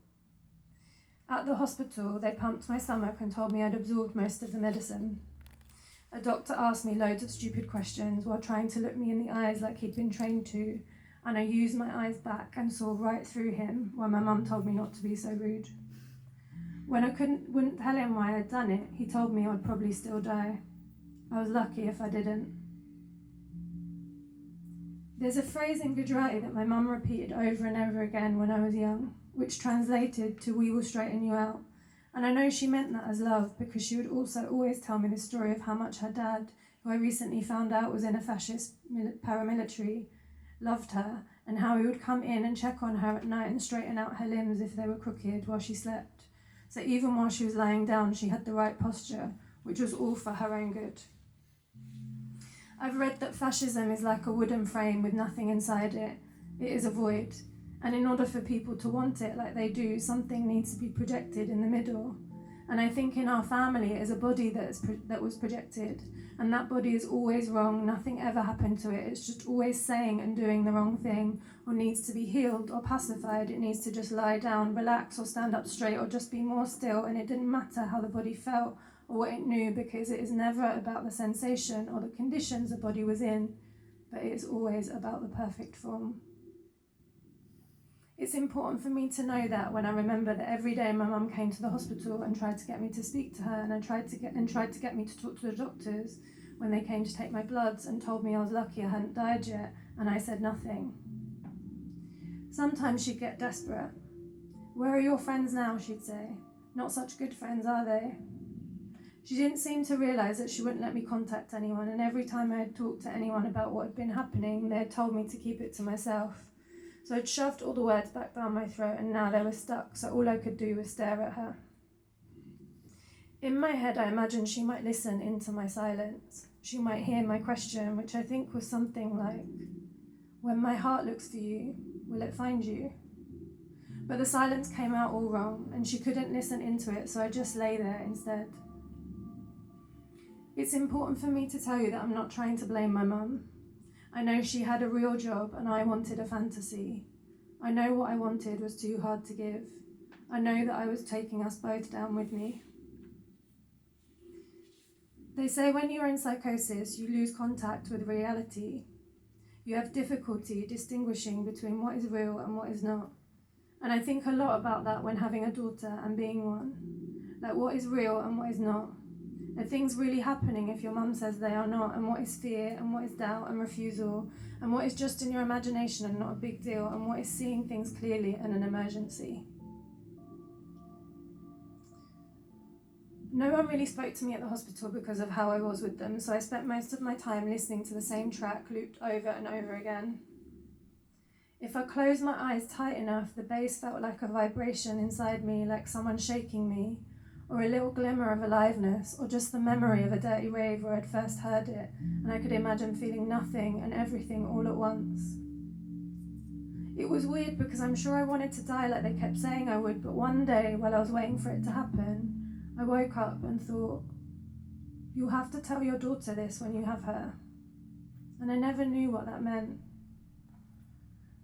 At the hospital, they pumped my stomach and told me I'd absorbed most of the medicine. A doctor asked me loads of stupid questions while trying to look me in the eyes like he'd been trained to, and I used my eyes back and saw right through him while my mum told me not to be so rude. When I wouldn't tell him why I'd done it, he told me I'd probably still die. I was lucky if I didn't. There's a phrase in Gujarati that my mum repeated over and over again when I was young, which translated to "we will straighten you out." And I know she meant that as love, because she would also always tell me the story of how much her dad, who I recently found out was in a fascist paramilitary, loved her, and how he would come in and check on her at night and straighten out her limbs if they were crooked while she slept. So even while she was lying down, she had the right posture, which was all for her own good. I've read that fascism is like a wooden frame with nothing inside it. It is a void. And in order for people to want it like they do, something needs to be projected in the middle. And I think in our family it is a body that was projected. And that body is always wrong. Nothing ever happened to it. It's just always saying and doing the wrong thing, or needs to be healed or pacified. It needs to just lie down, relax, or stand up straight, or just be more still. And it didn't matter how the body felt or what it knew, because it is never about the sensation or the conditions the body was in, but it is always about the perfect form. It's important for me to know that when I remember that every day my mum came to the hospital and tried to get me to speak to her, and tried to get me to talk to the doctors when they came to take my bloods and told me I was lucky I hadn't died yet, and I said nothing. Sometimes she'd get desperate. "Where are your friends now?" she'd say. "Not such good friends, are they?" She didn't seem to realise that she wouldn't let me contact anyone, and every time I had talked to anyone about what had been happening, they had told me to keep it to myself. So I'd shoved all the words back down my throat, and now they were stuck, so all I could do was stare at her. In my head, I imagined she might listen into my silence. She might hear my question, which I think was something like, "When my heart looks for you, will it find you?" But the silence came out all wrong, and she couldn't listen into it, so I just lay there instead. It's important for me to tell you that I'm not trying to blame my mum. I know she had a real job and I wanted a fantasy. I know what I wanted was too hard to give. I know that I was taking us both down with me. They say when you're in psychosis, you lose contact with reality. You have difficulty distinguishing between what is real and what is not. And I think a lot about that when having a daughter and being one. Like, what is real and what is not? Are things really happening if your mum says they are not? And what is fear and what is doubt and refusal? And what is just in your imagination and not a big deal? And what is seeing things clearly and an emergency? No one really spoke to me at the hospital because of how I was with them, so I spent most of my time listening to the same track looped over and over again. If I closed my eyes tight enough, the bass felt like a vibration inside me, like someone shaking me, or a little glimmer of aliveness, or just the memory of a dirty rave where I'd first heard it, and I could imagine feeling nothing and everything all at once. It was weird because I'm sure I wanted to die like they kept saying I would, but one day, while I was waiting for it to happen, I woke up and thought, "You'll have to tell your daughter this when you have her." And I never knew what that meant.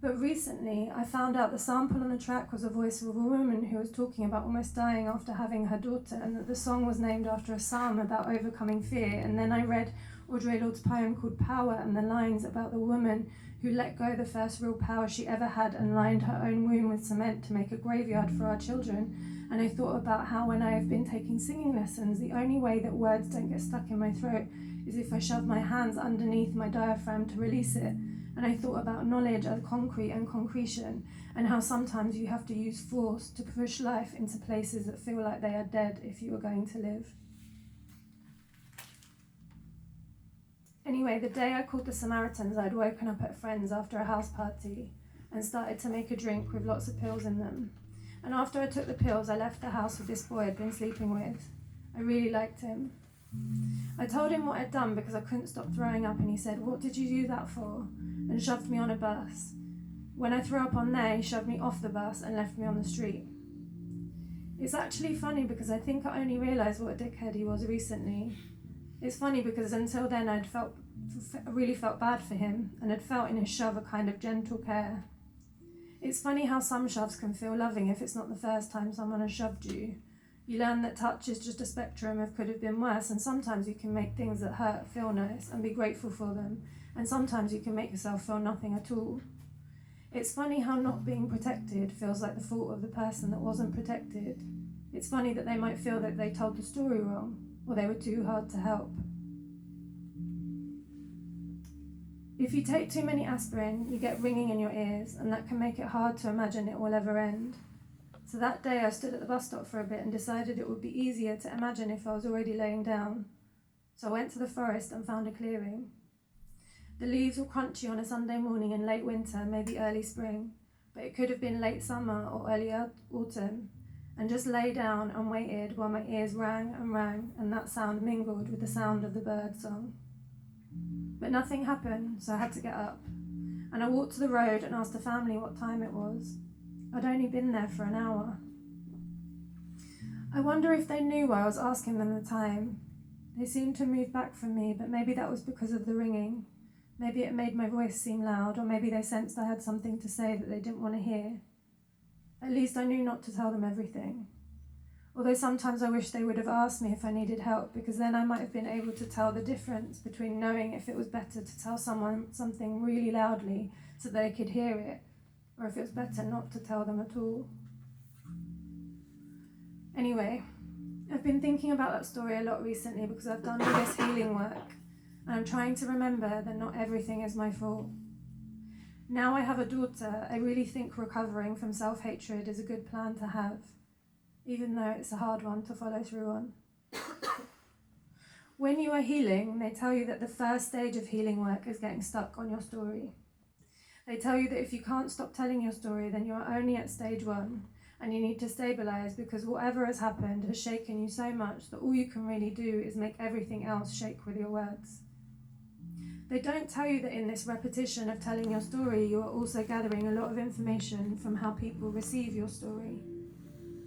But recently, I found out the sample on the track was a voice of a woman who was talking about almost dying after having her daughter, and that the song was named after a psalm about overcoming fear. And then I read Audre Lorde's poem called Power, and the lines about the woman who let go the first real power she ever had and lined her own womb with cement to make a graveyard for our children. And I thought about how when I have been taking singing lessons, the only way that words don't get stuck in my throat is if I shove my hands underneath my diaphragm to release it. And I thought about knowledge as concrete and concretion, and how sometimes you have to use force to push life into places that feel like they are dead if you are going to live. Anyway, the day I called the Samaritans, I'd woken up at friends after a house party and started to make a drink with lots of pills in them. And after I took the pills, I left the house with this boy I'd been sleeping with. I really liked him. I told him what I'd done because I couldn't stop throwing up, and he said, "What did you do that for?" and shoved me on a bus. When I threw up on there, he shoved me off the bus and left me on the street. It's actually funny because I think I only realised what a dickhead he was recently. It's funny because until then I really felt bad for him and had felt in his shove a kind of gentle care. It's funny how some shoves can feel loving if it's not the first time someone has shoved you. You learn that touch is just a spectrum of could have been worse, and sometimes you can make things that hurt feel nice and be grateful for them, and sometimes you can make yourself feel nothing at all. It's funny how not being protected feels like the fault of the person that wasn't protected. It's funny that they might feel that they told the story wrong, or they were too hard to help. If you take too many aspirin, you get ringing in your ears, and that can make it hard to imagine it will ever end. So that day I stood at the bus stop for a bit and decided it would be easier to imagine if I was already laying down. So I went to the forest and found a clearing. The leaves were crunchy on a Sunday morning in late winter, maybe early spring, but it could have been late summer or early autumn, and just lay down and waited while my ears rang, and that sound mingled with the sound of the bird song. But nothing happened, so I had to get up, and I walked to the road and asked the family what time it was. I'd only been there for an hour. I wonder if they knew why I was asking them the time. They seemed to move back from me, but maybe that was because of the ringing. Maybe it made my voice seem loud, or maybe they sensed I had something to say that they didn't want to hear. At least I knew not to tell them everything. Although sometimes I wish they would have asked me if I needed help, because then I might have been able to tell the difference between knowing if it was better to tell someone something really loudly so that they could hear it, or if it was better not to tell them at all. Anyway, I've been thinking about that story a lot recently because I've done all this healing work, and I'm trying to remember that not everything is my fault. Now I have a daughter, I really think recovering from self-hatred is a good plan to have, even though it's a hard one to follow through on. When you are healing, they tell you that the first stage of healing work is getting stuck on your story. They tell you that if you can't stop telling your story, then you are only at stage 1, and you need to stabilize because whatever has happened has shaken you so much that all you can really do is make everything else shake with your words. They don't tell you that in this repetition of telling your story, you are also gathering a lot of information from how people receive your story.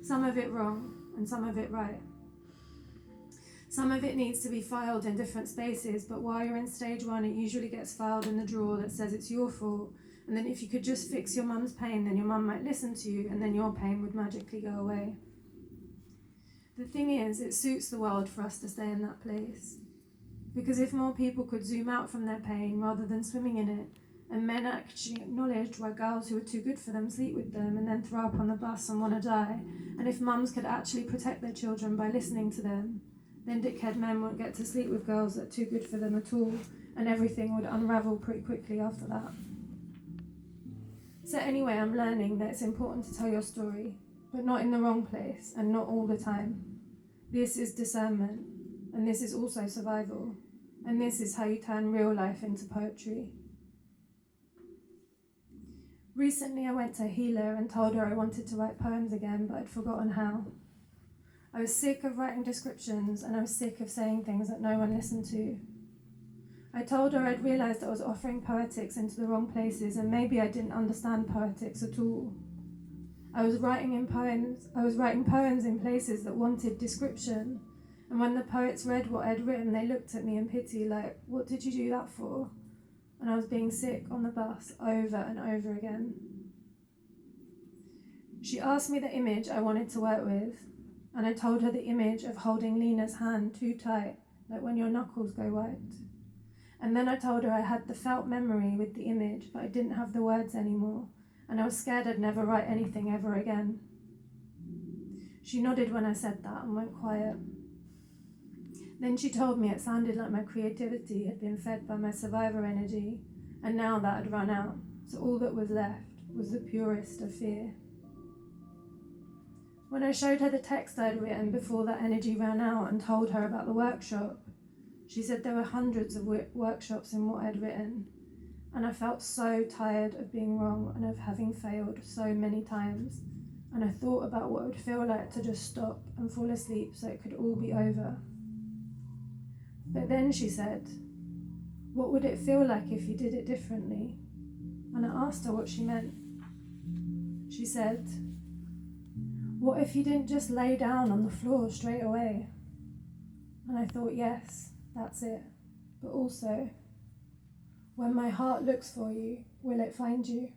Some of it wrong, and some of it right. Some of it needs to be filed in different spaces, but while you're in stage 1, it usually gets filed in the drawer that says it's your fault, and then if you could just fix your mum's pain, then your mum might listen to you, and then your pain would magically go away. The thing is, it suits the world for us to stay in that place. Because if more people could zoom out from their pain rather than swimming in it, and men actually acknowledged why girls who are too good for them sleep with them and then throw up on the bus and want to die, and if mums could actually protect their children by listening to them, then dickhead men won't get to sleep with girls that are too good for them at all, and everything would unravel pretty quickly after that. So anyway, I'm learning that it's important to tell your story, but not in the wrong place and not all the time. This is discernment. And this is also survival. And this is how you turn real life into poetry. Recently I went to a healer and told her I wanted to write poems again, but I'd forgotten how. I was sick of writing descriptions, and I was sick of saying things that no one listened to. I told her I'd realised I was offering poetics into the wrong places, and maybe I didn't understand poetics at all. I was writing poems in places that wanted description. And when the poets read what I'd written, they looked at me in pity, like, what did you do that for? And I was being sick on the bus over and over again. She asked me the image I wanted to work with, and I told her the image of holding Lena's hand too tight, like when your knuckles go white. And then I told her I had the felt memory with the image, but I didn't have the words anymore, and I was scared I'd never write anything ever again. She nodded when I said that and went quiet. Then she told me it sounded like my creativity had been fed by my survivor energy, and now that had run out, so all that was left was the purest of fear. When I showed her the text I'd written before that energy ran out and told her about the workshop, she said there were hundreds of workshops in what I'd written, and I felt so tired of being wrong and of having failed so many times, and I thought about what it would feel like to just stop and fall asleep so it could all be over. But then she said, what would it feel like if you did it differently? And I asked her what she meant. She said, what if you didn't just lay down on the floor straight away? And I thought, yes, That's it. But also, when my heart looks for you, will it find you?